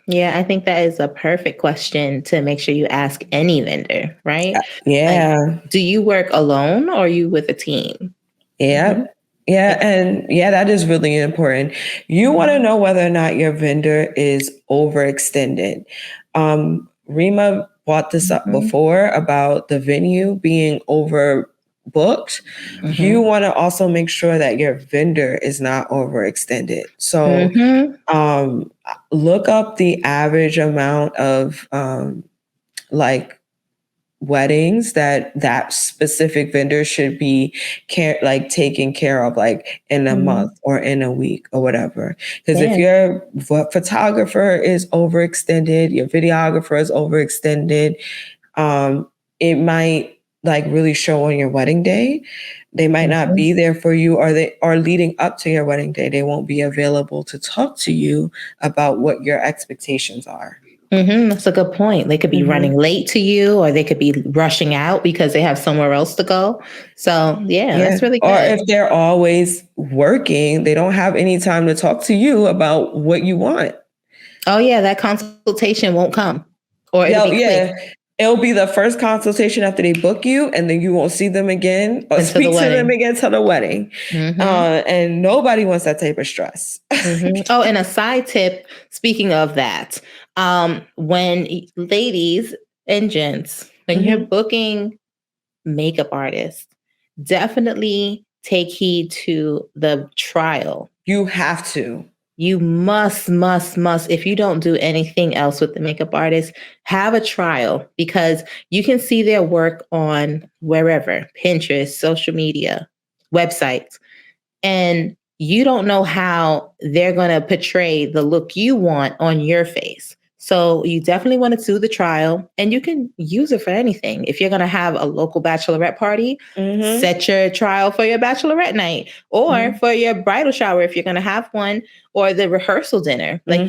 yeah, I think that is a perfect question to make sure you ask any vendor, right? Yeah. Like, do you work alone, or are you with a team? Yeah. Yeah. And that is really important. You want to know whether or not your vendor is overextended. Rima brought this up before about the venue being overbooked. You want to also make sure that your vendor is not overextended. So look up the average amount of weddings that specific vendor should be taken care of like in a month or in a week or whatever. Because if your photographer is overextended, your videographer is overextended, it might like really show on your wedding day. They might not be there for you, or they are leading up to your wedding day. They won't be available to talk to you about what your expectations are. That's a good point. They could be running late to you, or they could be rushing out because they have somewhere else to go. So that's really good. Or if they're always working, they don't have any time to talk to you about what you want. Oh yeah, that consultation won't come. Or it'll be quick. It'll be the first consultation after they book you, and then you won't see them again or Until speak to them again till the wedding. And nobody wants that type of stress. Oh, and a side tip, speaking of that, when ladies and gents, when you're booking makeup artists, definitely take heed to the trial. You have to. You must. If you don't do anything else with the makeup artist, have a trial, because you can see their work on wherever, Pinterest, social media, websites, and you don't know how they're going to portray the look you want on your face. So you definitely want to do the trial, and you can use it for anything. If you're going to have a local bachelorette party, set your trial for your bachelorette night, or for your bridal shower if you're going to have one, or the rehearsal dinner. Like,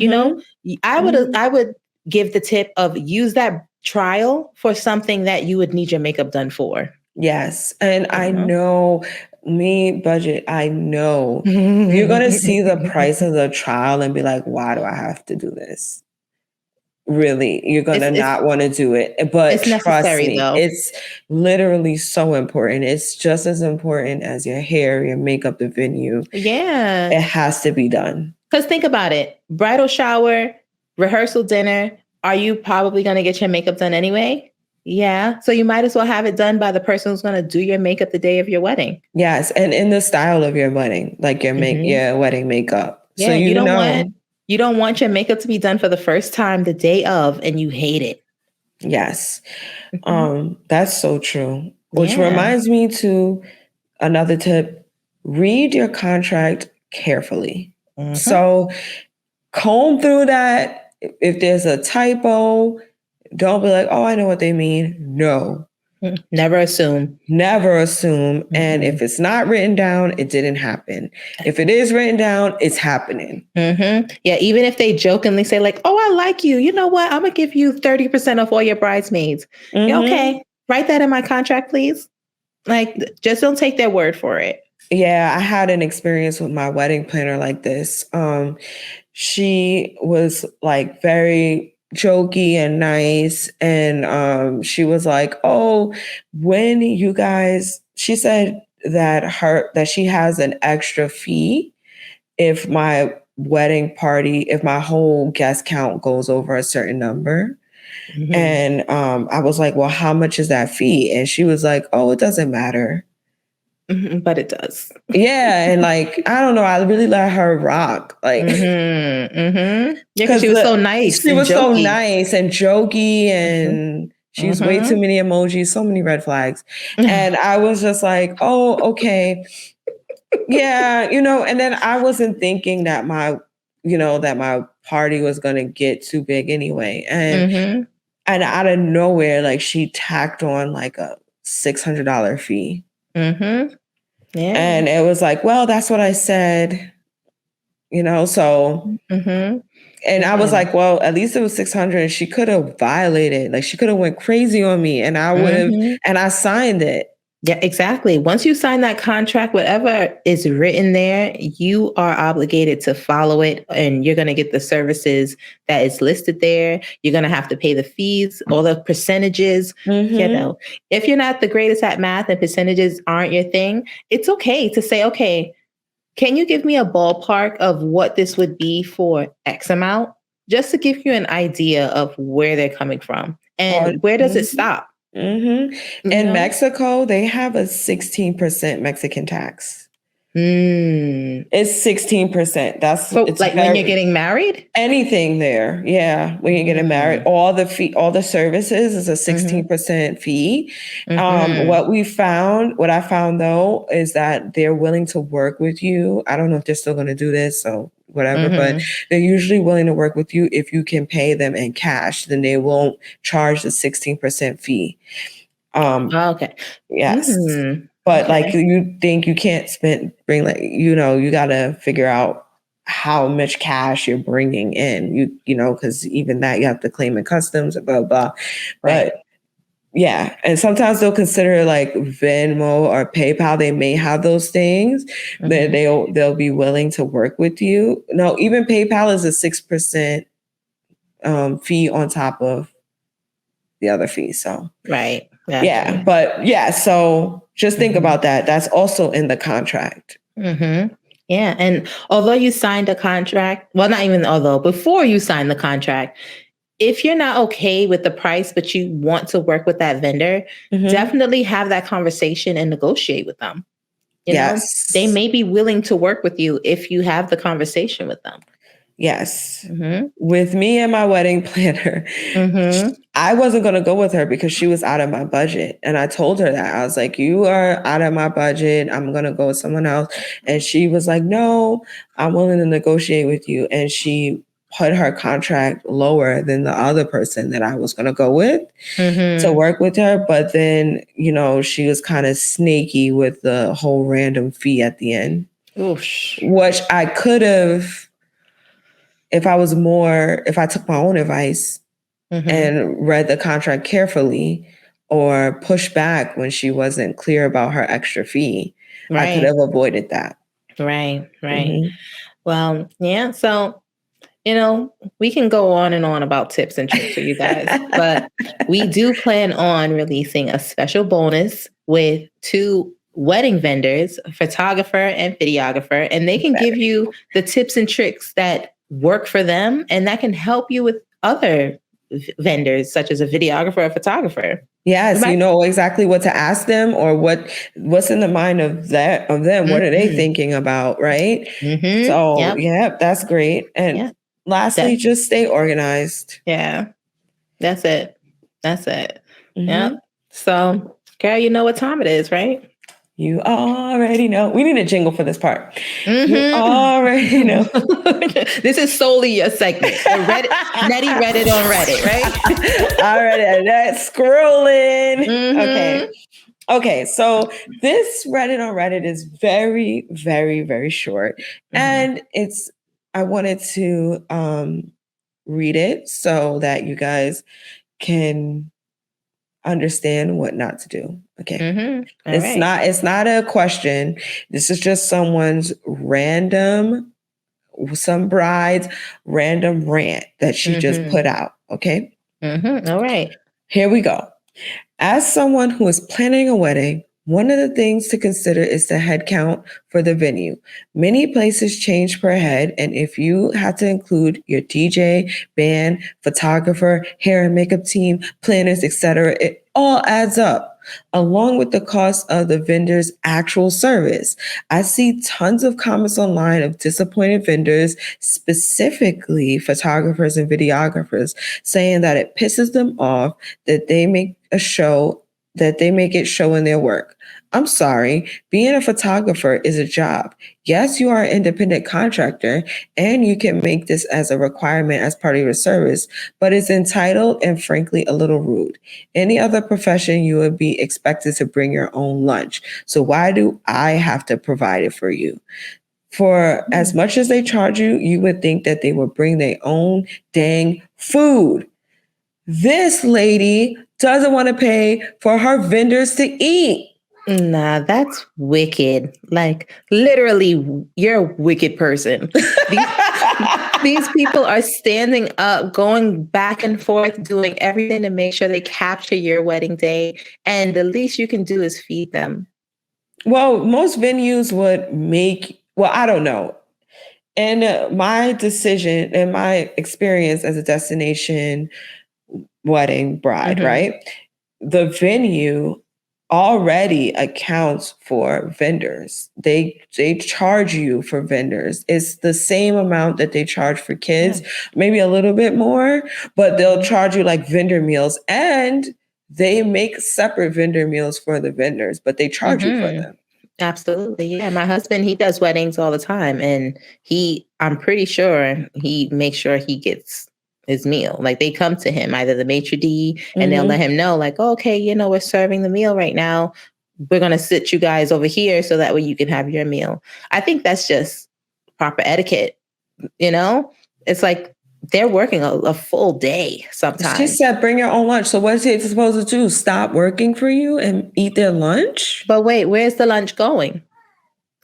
I would give the tip of use that trial for something that you would need your makeup done for. Yes. And I know budget, I know you're going to see the price of the trial and be like, why do I have to do this? Really, you're going to not want to do it. But it's trust necessary, me, though. it's literally so important. It's just as important as your hair, your makeup, the venue. Yeah. It has to be done. Because think about it. Bridal shower, rehearsal dinner, are you probably going to get your makeup done anyway? Yeah. So you might as well have it done by the person who's going to do your makeup the day of your wedding. Yes. And in the style of your wedding, like your wedding makeup. Yeah, so you don't want your makeup to be done for the first time the day of and you hate it. Yes. That's so true. Which reminds me to another tip. Read your contract carefully. So comb through that. If there's a typo, don't be like, oh, I know what they mean. No. Never assume. And if it's not written down, it didn't happen. If it is written down, it's happening. Yeah, even if they jokingly say like, oh, I like you. You know what? I'm going to give you 30% off all your bridesmaids. Yeah, okay. Write that in my contract, please. Like, just don't take their word for it. Yeah, I had an experience with my wedding planner like this. She was like very jokey and nice, and she was like, oh, when you guys, she said that she has an extra fee if my wedding party, if my whole guest count goes over a certain number. And I was like, well, how much is that fee? And she was like, oh, it doesn't matter. But it does. Yeah. And like, I don't know, I really let her rock. Like, yeah, because she was so nice. She was so nice and jokey, and she used way too many emojis, so many red flags. And I was just like, oh, okay. Yeah, and then I wasn't thinking that my party was going to get too big anyway. And out of nowhere, like she tacked on like a $600 fee. Yeah. And it was like, well, that's what I said, so. And I was like, well, at least it was 600. And she could have violated, like she could have went crazy on me, and I would have, and I signed it. Yeah, exactly. Once you sign that contract, whatever is written there, you are obligated to follow it, and you're going to get the services that is listed there. You're going to have to pay the fees, all the percentages. If you're not the greatest at math and percentages aren't your thing, it's okay to say, okay, can you give me a ballpark of what this would be for X amount? Just to give you an idea of where they're coming from and where does it stop? In Mexico, they have a 16% Mexican tax. It's 16%. It's like when you're getting married? Anything there. Yeah. When you're getting married, all the services is a 16% fee. What I found though, is that they're willing to work with you. I don't know if they're still going to do this, so whatever, but they're usually willing to work with you if you can pay them in cash, then they won't charge the 16% fee. Okay. Yes. But like you think you can't bring like, you got to figure out how much cash you're bringing in, because even that you have to claim in customs, blah, blah. Right. But yeah. And sometimes they'll consider like Venmo or PayPal. They may have those things that they'll be willing to work with you. No, even PayPal is a 6% fee on top of the other fee. So right. Gotcha. Yeah. But yeah, so just think about that. That's also in the contract. Yeah. And although you signed a contract, well, not even before you signed the contract, if you're not okay with the price, but you want to work with that vendor, definitely have that conversation and negotiate with them. You know, they may be willing to work with you if you have the conversation with them. Yes. With me and my wedding planner, I wasn't going to go with her because she was out of my budget. And I told her that. I was like, you are out of my budget. I'm going to go with someone else. And she was like, no, I'm willing to negotiate with you. And she put her contract lower than the other person that I was going to go with to work with her. But then, she was kind of snaky with the whole random fee at the end, which I could have, if I took my own advice and read the contract carefully or pushed back when she wasn't clear about her extra fee, I could have avoided that. Right. Well, yeah. So, we can go on and on about tips and tricks for you guys, but we do plan on releasing a special bonus with 2 wedding vendors, a photographer and videographer, and they can give you the tips and tricks that work for them, and that can help you with other vendors, such as a videographer or photographer. Yes, you know exactly what to ask them or what's in the mind of them. What are they thinking about, right? So, that's great. And lastly, just stay organized. Yeah, that's it. Yeah. So, girl, you know what time it is, right? You already know. We need a jingle for this part. You already know. This is solely your segment. Nettie Reddit on Reddit, right? Already, that's scrolling. Okay. So this Reddit on Reddit is very, very, very short, and I wanted to read it so that you guys can understand what not to do. Okay. It's not a question. This is just someone's some bride's random rant that she just put out. Okay. All right. Here we go. As someone who is planning a wedding, one of the things to consider is the head count for the venue. Many places change per head, and if you have to include your DJ, band, photographer, hair and makeup team, planners, etc., it all adds up, along with the cost of the vendor's actual service. I see tons of comments online of disappointed vendors, specifically photographers and videographers, saying that it pisses them off that they make it show in their work. I'm sorry, being a photographer is a job. Yes, you are an independent contractor and you can make this as a requirement as part of your service, but it's entitled and frankly a little rude. Any other profession, you would be expected to bring your own lunch. So why do I have to provide it for you? For as much as they charge you, you would think that they would bring their own dang food. This lady doesn't want to pay for her vendors to eat. Nah, that's wicked. Like, literally, you're a wicked person. These people are standing up, going back and forth, doing everything to make sure they capture your wedding day. And the least you can do is feed them. Well, most venues would I don't know. And my decision and my experience as a destination wedding bride, right? The venue already accounts for vendors. They charge you for vendors. It's the same amount that they charge for kids, maybe a little bit more, but they'll charge you like vendor meals, and they make separate vendor meals for the vendors, but they charge you for them. Absolutely. Yeah. My husband, he does weddings all the time. And I'm pretty sure he makes sure he gets his meal. Like they come to him, either the maitre d', and they'll let him know, like, okay, we're serving the meal right now. We're going to sit you guys over here so that way you can have your meal. I think that's just proper etiquette. It's like they're working a full day sometimes. She said, bring your own lunch. So what is he supposed to do? Stop working for you and eat their lunch? But wait, where's the lunch going?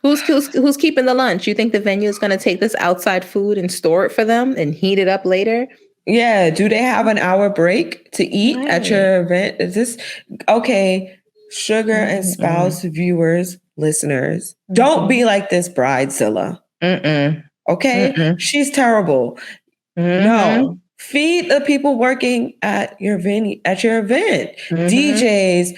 Who's keeping the lunch? You think the venue is going to take this outside food and store it for them and heat it up later? Yeah. Do they have an hour break to eat at your event? Is this okay? Sugar and spouse viewers, listeners, don't be like this bridezilla. Okay? She's terrible. No. Feed the people working at your venue, at your event. DJs,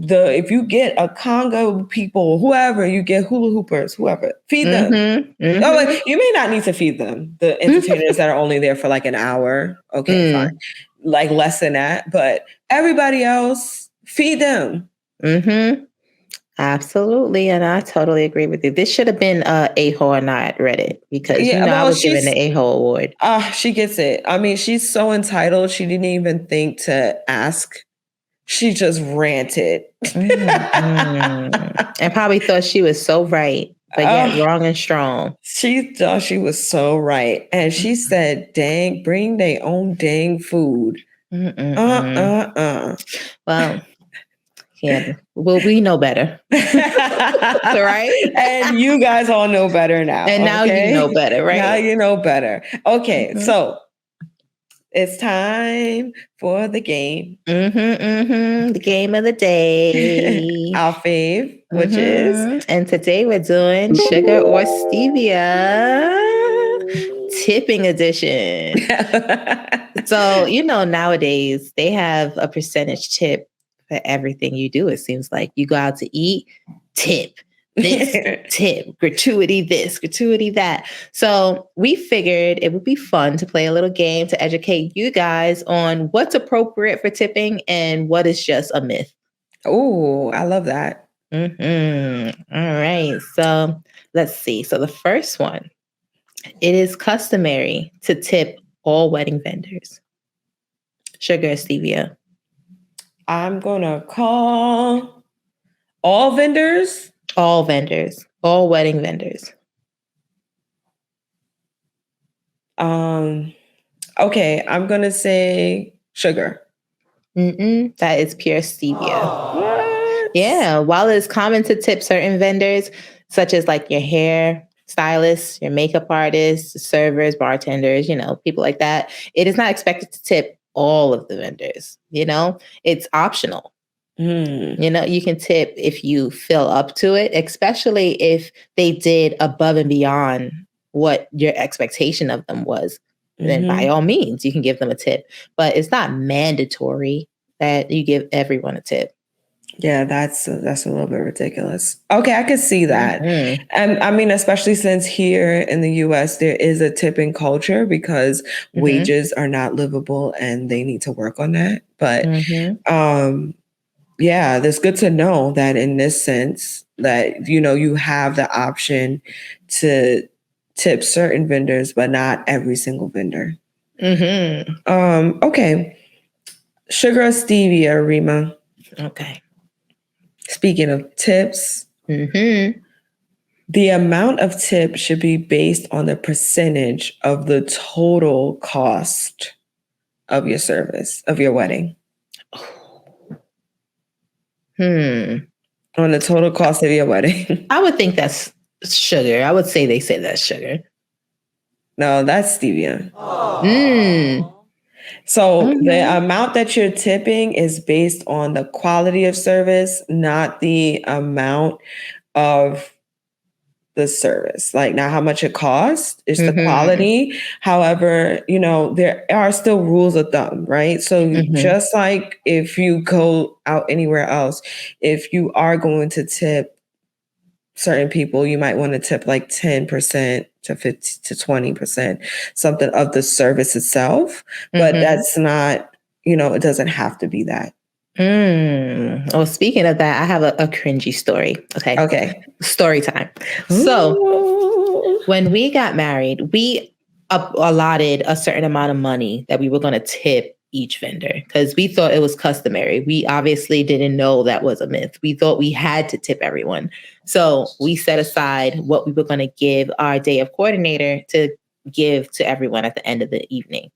if you get a Congo people, whoever, you get hula hoopers, whoever, feed them. Oh, you may not need to feed them. The entertainers that are only there for like an hour. Okay, fine. Like less than that. But everybody else, feed them. Absolutely. And I totally agree with you. This should have been A-hole or not Reddit, because I was given the A-hole award. She gets it. I mean, she's so entitled. She didn't even think to ask. She just ranted. And probably thought she was so right, but yet wrong and strong. She thought she was so right. And she said, dang, bring their own dang food. Well, yeah. Well, we know better. Right? And you guys all know better now. And now you know better, right? Now you know better. Okay, so it's time for the game. The game of the day. Our fave, which is? And today we're doing sugar or stevia tipping edition. So, nowadays they have a percentage tip for everything you do. It seems like you go out to eat, tip. This tip, gratuity this, gratuity that. So we figured it would be fun to play a little game to educate you guys on what's appropriate for tipping and what is just a myth. Oh, I love that. All right. So let's see. So the first one, it is customary to tip all wedding vendors. Sugar or stevia? I'm going to call all vendors. All vendors, all wedding vendors. Okay, I'm gonna say sugar. That is pure stevia. What? Yeah, while it's common to tip certain vendors, such as like your hair stylists, your makeup artists, servers, bartenders, people like that, it is not expected to tip all of the vendors. It's optional. You can tip if you feel up to it, especially if they did above and beyond what your expectation of them was. Then by all means, you can give them a tip. But it's not mandatory that you give everyone a tip. Yeah, that's a little bit ridiculous. Okay, I can see that. And I mean, especially since here in the US, there is a tipping culture because wages are not livable and they need to work on that. But yeah, that's good to know that in this sense that, you have the option to tip certain vendors, but not every single vendor. Okay. Sugar or stevia, Rima? Okay. Speaking of tips, the amount of tip should be based on the percentage of the total cost of your service, of your wedding. On the total cost of your wedding. I would think that's sugar. I would say they say that's sugar. No, that's stevia. So the amount that you're tipping is based on the quality of service, not the amount of the service, like not how much it costs, it's the Mhm. quality. However, there are still rules of thumb, right? So Mhm. just like if you go out anywhere else, if you are going to tip certain people, you might want to tip like 10% to 50 to 20%, something of the service itself. But Mhm. that's not, it doesn't have to be that. Well, speaking of that, I have a cringy story. Okay. Okay. Story time. So Ooh. when we got married, we allotted a certain amount of money that we were going to tip each vendor because we thought it was customary. We obviously didn't know that was a myth. We thought we had to tip everyone. So we set aside what we were going to give our day of coordinator to give to everyone at the end of the evening.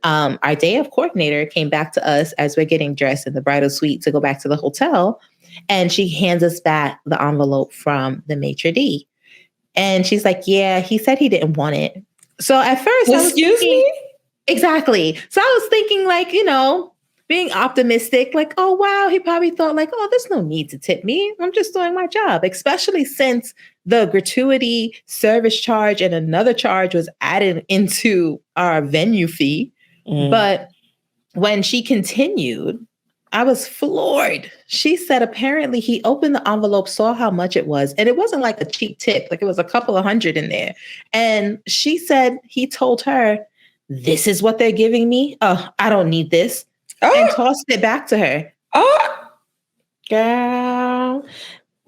Our day of coordinator came back to us as we're getting dressed in the bridal suite to go back to the hotel. And she hands us back the envelope from the maitre d'. And she's like, yeah, he said he didn't want it. So at first I was Excuse thinking, me? exactly. So I was thinking, like, being optimistic, like, oh, wow, he probably thought, like, oh, there's no need to tip me. I'm just doing my job, especially since the gratuity service charge and another charge was added into our venue fee. But when she continued, I was floored. She said apparently he opened the envelope, saw how much it was, and it wasn't like a cheap tip, like it was a couple of hundred in there. And she said he told her, this is what they're giving me. Oh, I don't need this. And Oh, tossed it back to her. oh, Girl.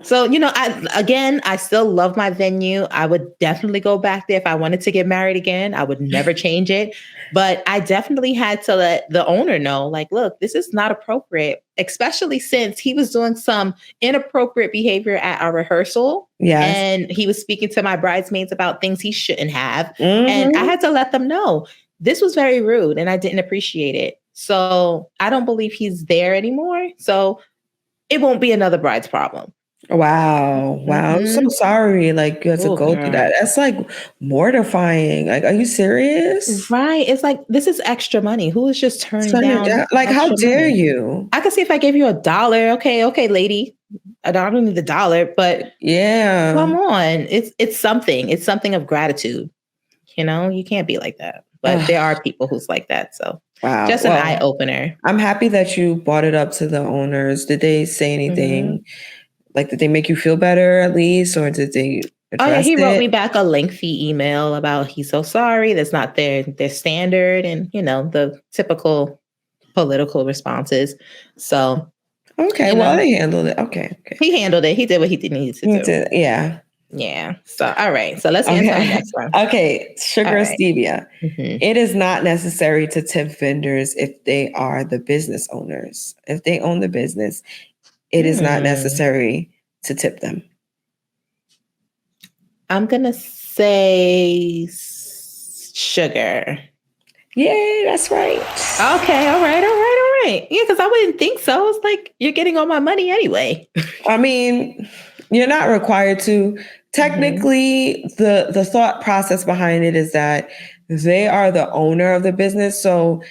So, I still love my venue. I would definitely go back there if I wanted to get married again. I would never change it. But I definitely had to let the owner know, like, look, this is not appropriate, especially since he was doing some inappropriate behavior at our rehearsal. yes. And he was speaking to my bridesmaids about things he shouldn't have. And I Mhm. had to let them know this was very rude and I didn't appreciate it. So I don't believe he's there anymore. So it won't be another bride's problem. Wow. Wow. I'm so Mhm. sorry. Like, you had to Oh, go through girl. that. That's like mortifying. Like, are you serious? Right. It's like, this is extra money. Who is just turning Turn it down down. Like, how extra dare money? you? I could see if I gave you $1. Okay, lady. I don't need $1, but Yeah. come on. It's something. It's something of gratitude. You can't be like that. But there Ugh, are people who's like that. So wow. just an eye Well, opener. I'm happy that you brought it up to the owners. Did they say Mhm. anything? Like, did they make you feel better at least, or did they Oh yeah, address he wrote it? me back a lengthy email about he's so sorry. That's not their standard, and the typical political responses. So, Okay. you Well, know, they handled it. Okay. Okay. he handled it. He did what he needed to You do. did. Yeah. Yeah. So, all right. So let's get into our Okay. next one. Okay. All Sugar or right. stevia. Mhm. It is not necessary to tip vendors if they are the business owners. If they own the business, it is not Hmm. necessary to tip them. I'm gonna say sugar. Yay, that's right. Okay. All right. All right. All right. Yeah, because I wouldn't think so. It's like you're getting all my money anyway. I mean, you're not required to. Mhm. Technically, the thought process behind it is that they are the owner of the business. So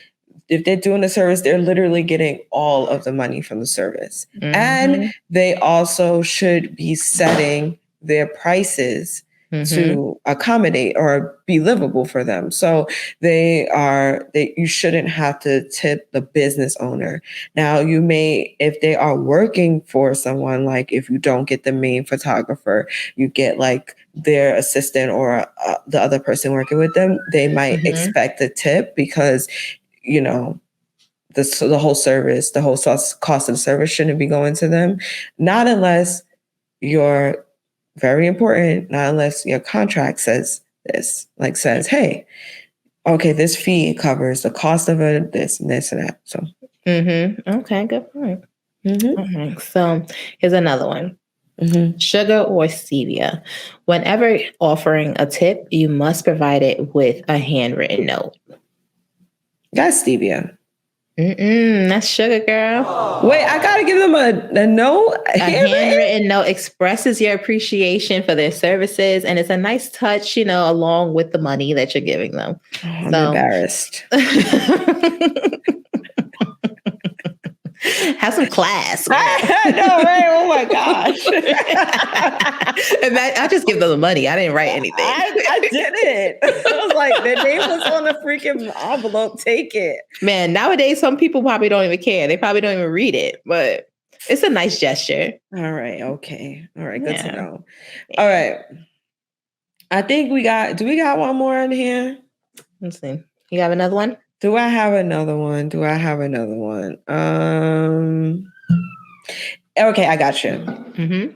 if they're doing the service, they're literally getting all of the money from the service. And Mhm. they also should be setting their prices Mhm. to accommodate or be livable for them. So you shouldn't have to tip the business owner. Now you may, if they are working for someone, like if you don't get the main photographer, you get like their assistant or the other person working with them, they might Mhm. expect a tip because you know the whole service, the whole cost of the service shouldn't be going to them, not unless you're very important, not unless your contract says this, like says, hey, okay, this fee covers the cost of it, this and this and that. So Mhm. Okay. Good point. mm-hmm, Okay. So here's another one. mm-hmm. Sugar or stevia. Whenever offering a tip, you must provide it with a handwritten note. That's stevia. That's sugar, girl. Wait, I gotta give them a note, A handwritten. handwritten note expresses your appreciation for their services, and it's a nice touch, along with the money that you're giving them. Oh, I'm So, embarrassed. Have some class. I know, right? Oh my gosh. I just give them the money. I didn't write anything. I didn't. I was like, their name was on the freaking envelope. Take it. Man, nowadays, some people probably don't even care. They probably don't even read it, but it's a nice gesture. All right. Okay. All right. Good to know. All right. I think do we got one more in here? Let's see. You have another one? Do I have another one? Okay, I got you. Mm-hmm.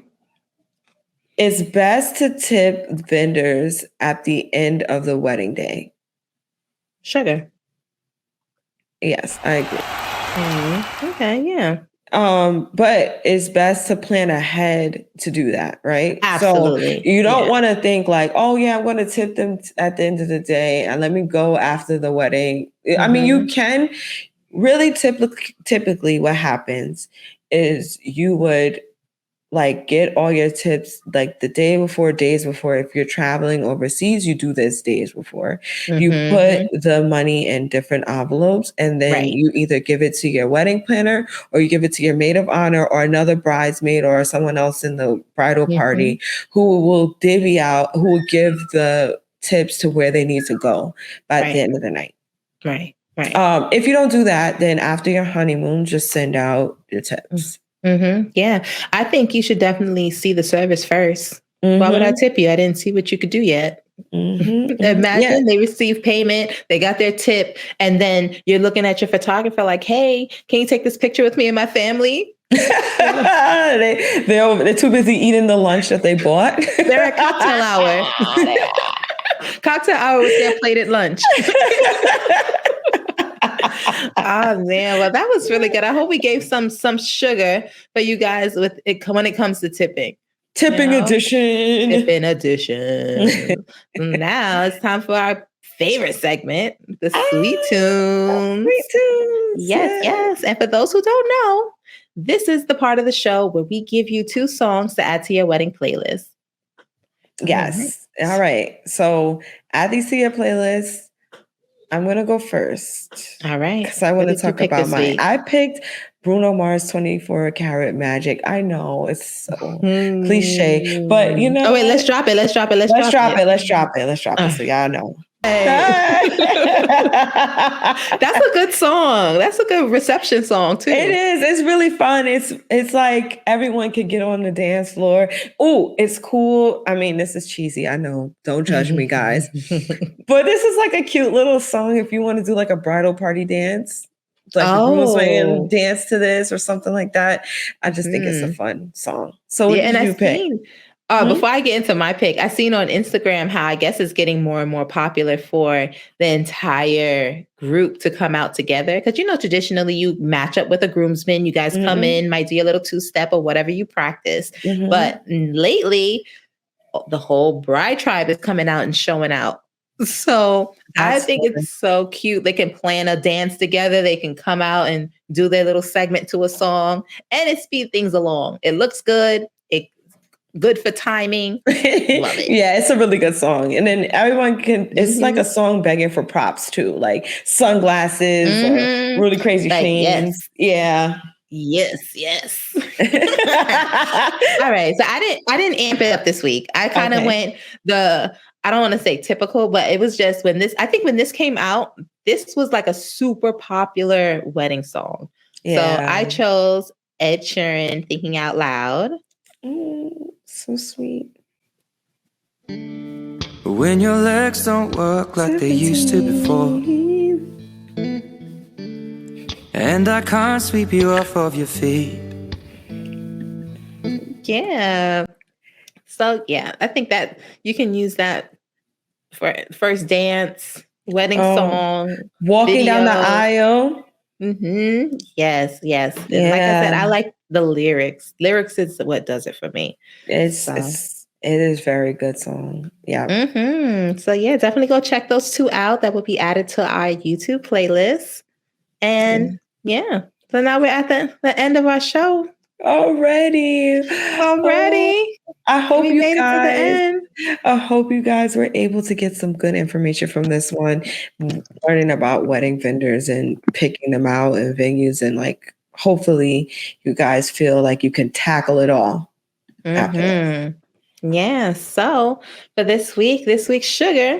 It's best to tip vendors at the end of the wedding day. Sugar. Yes, I agree. Mm-hmm. Okay, yeah. But it's best to plan ahead to do that, right? Absolutely. So you don't want to think like, oh yeah, I'm going to tip them at the end of the day and let me go after the wedding. Mm-hmm. I mean, you can really typically what happens is you would like get all your tips like the day before, days before. If you're traveling overseas, you do this days before. You put the money in different envelopes and then you either give it to your wedding planner or you give it to your maid of honor or another bridesmaid or someone else in the bridal party who will divvy out, who will give the tips to where they need to go by the end of the night. Right. If you don't do that, then after your honeymoon, just send out your tips. Yeah, I think you should definitely see the service first. Why would I tip you? I didn't see what you could do yet. Imagine they receive payment, they got their tip, and then you're looking at your photographer like, hey, can you take this picture with me and my family? They're too busy eating the lunch that they bought. They're at cocktail hour. Cocktail hour with their plated lunch. Oh man, well that was really good. I hope we gave some sugar for you guys with it when it comes to tipping. Tipping edition. Now it's time for our favorite segment, the Sweet Tunes. Sweet Tunes. Yes. And for those who don't know, this is the part of the show where we give you 2 songs to add to your wedding playlist. Yes. All right. So add these to your playlist. I'm going to go first. All right. Because I want to talk about mine. I picked Bruno Mars 24 Karat Magic. I know it's so cliche, but you know. Oh, wait, let's drop it. Let's drop it. So y'all know. That's a good song. That's a good reception song too. It is. It's really fun. It's like everyone can get on the dance floor. Oh, it's cool. I mean, this is cheesy. I know. Don't judge me, guys. But this is like a cute little song if you want to do like a bridal party dance. Like the groomsmen dance to this or something like that. I just think it's a fun song. So what did you pick? Before I get into my pick, I seen on Instagram how I guess it's getting more and more popular for the entire group to come out together. Because, you know, traditionally you match up with a groomsman. You guys come in, might do a little 2-step or whatever you practice. But lately, the whole bride tribe is coming out and showing out. So I think it's so cute. They can plan a dance together. They can come out and do their little segment to a song and it speeds things along. It looks good. Good for timing. Love it. Yeah, it's a really good song. And then everyone can, it's like a song begging for props too, like sunglasses or really crazy chains. Yeah. Yes. All right. So I didn't amp it up this week. I kind of went I don't want to say typical, but it was just when this came out, this was like a super popular wedding song. Yeah. So I chose Ed Sheeran, Thinking Out Loud. So sweet. When your legs don't work like they used to before, and I can't sweep you off of your feet. Yeah. So yeah, I think that you can use that for first dance, wedding song, walking down the aisle. Yes. Yeah. Like I said, I like the lyrics. Lyrics is what does it for me. It is very good song. Yeah. So yeah, definitely go check those 2 out. That will be added to our YouTube playlist. And so now we're at the end of our show. Already. I hope you guys were able to get some good information from this one, learning about wedding vendors and picking them out and venues and like hopefully you guys feel like you can tackle it all after this. Yeah. So for this week's sugar,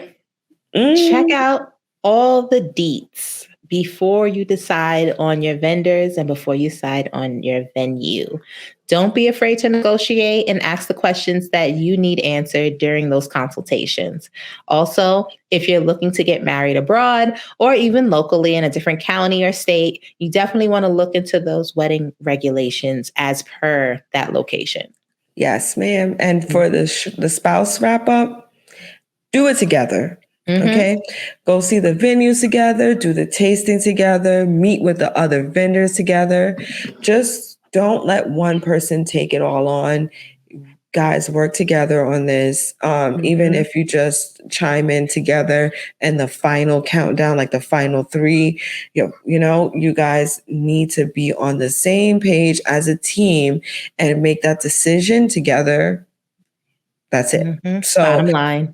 check Mm. out all the deets before you decide on your vendors and before you decide on your venue. Don't be afraid to negotiate and ask the questions that you need answered during those consultations. Also, if you're looking to get married abroad or even locally in a different county or state, you definitely want to look into those wedding regulations as per that location. Yes, ma'am. And for the spouse wrap up, do it together. Okay. Go see the venues together, do the tasting together, meet with the other vendors together. Just don't let one person take it all on. Guys, work together on this. Even if you just chime in together and the final countdown, like the final three, you guys need to be on the same page as a team and make that decision together. That's it. So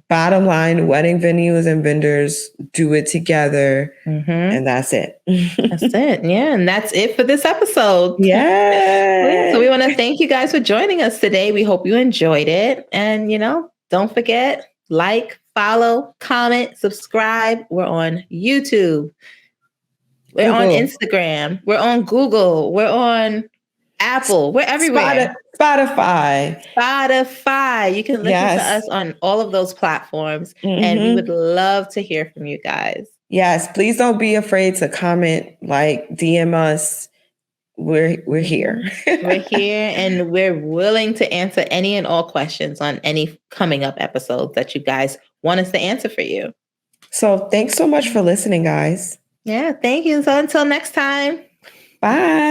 bottom line, wedding venues and vendors, do it together. And that's it. That's it. Yeah. And that's it for this episode. Yeah. So we want to thank you guys for joining us today. We hope you enjoyed it. And, don't forget, like, follow, comment, subscribe. We're on YouTube. We're on Instagram. We're on Google. We're on Apple. We're everywhere. Spotify. You can listen to us on all of those platforms. And we would love to hear from you guys. Yes. Please don't be afraid to comment, DM us. We're here. We're here and we're willing to answer any and all questions on any coming up episodes that you guys want us to answer for you. So thanks so much for listening, guys. Yeah, thank you. So until next time. Bye.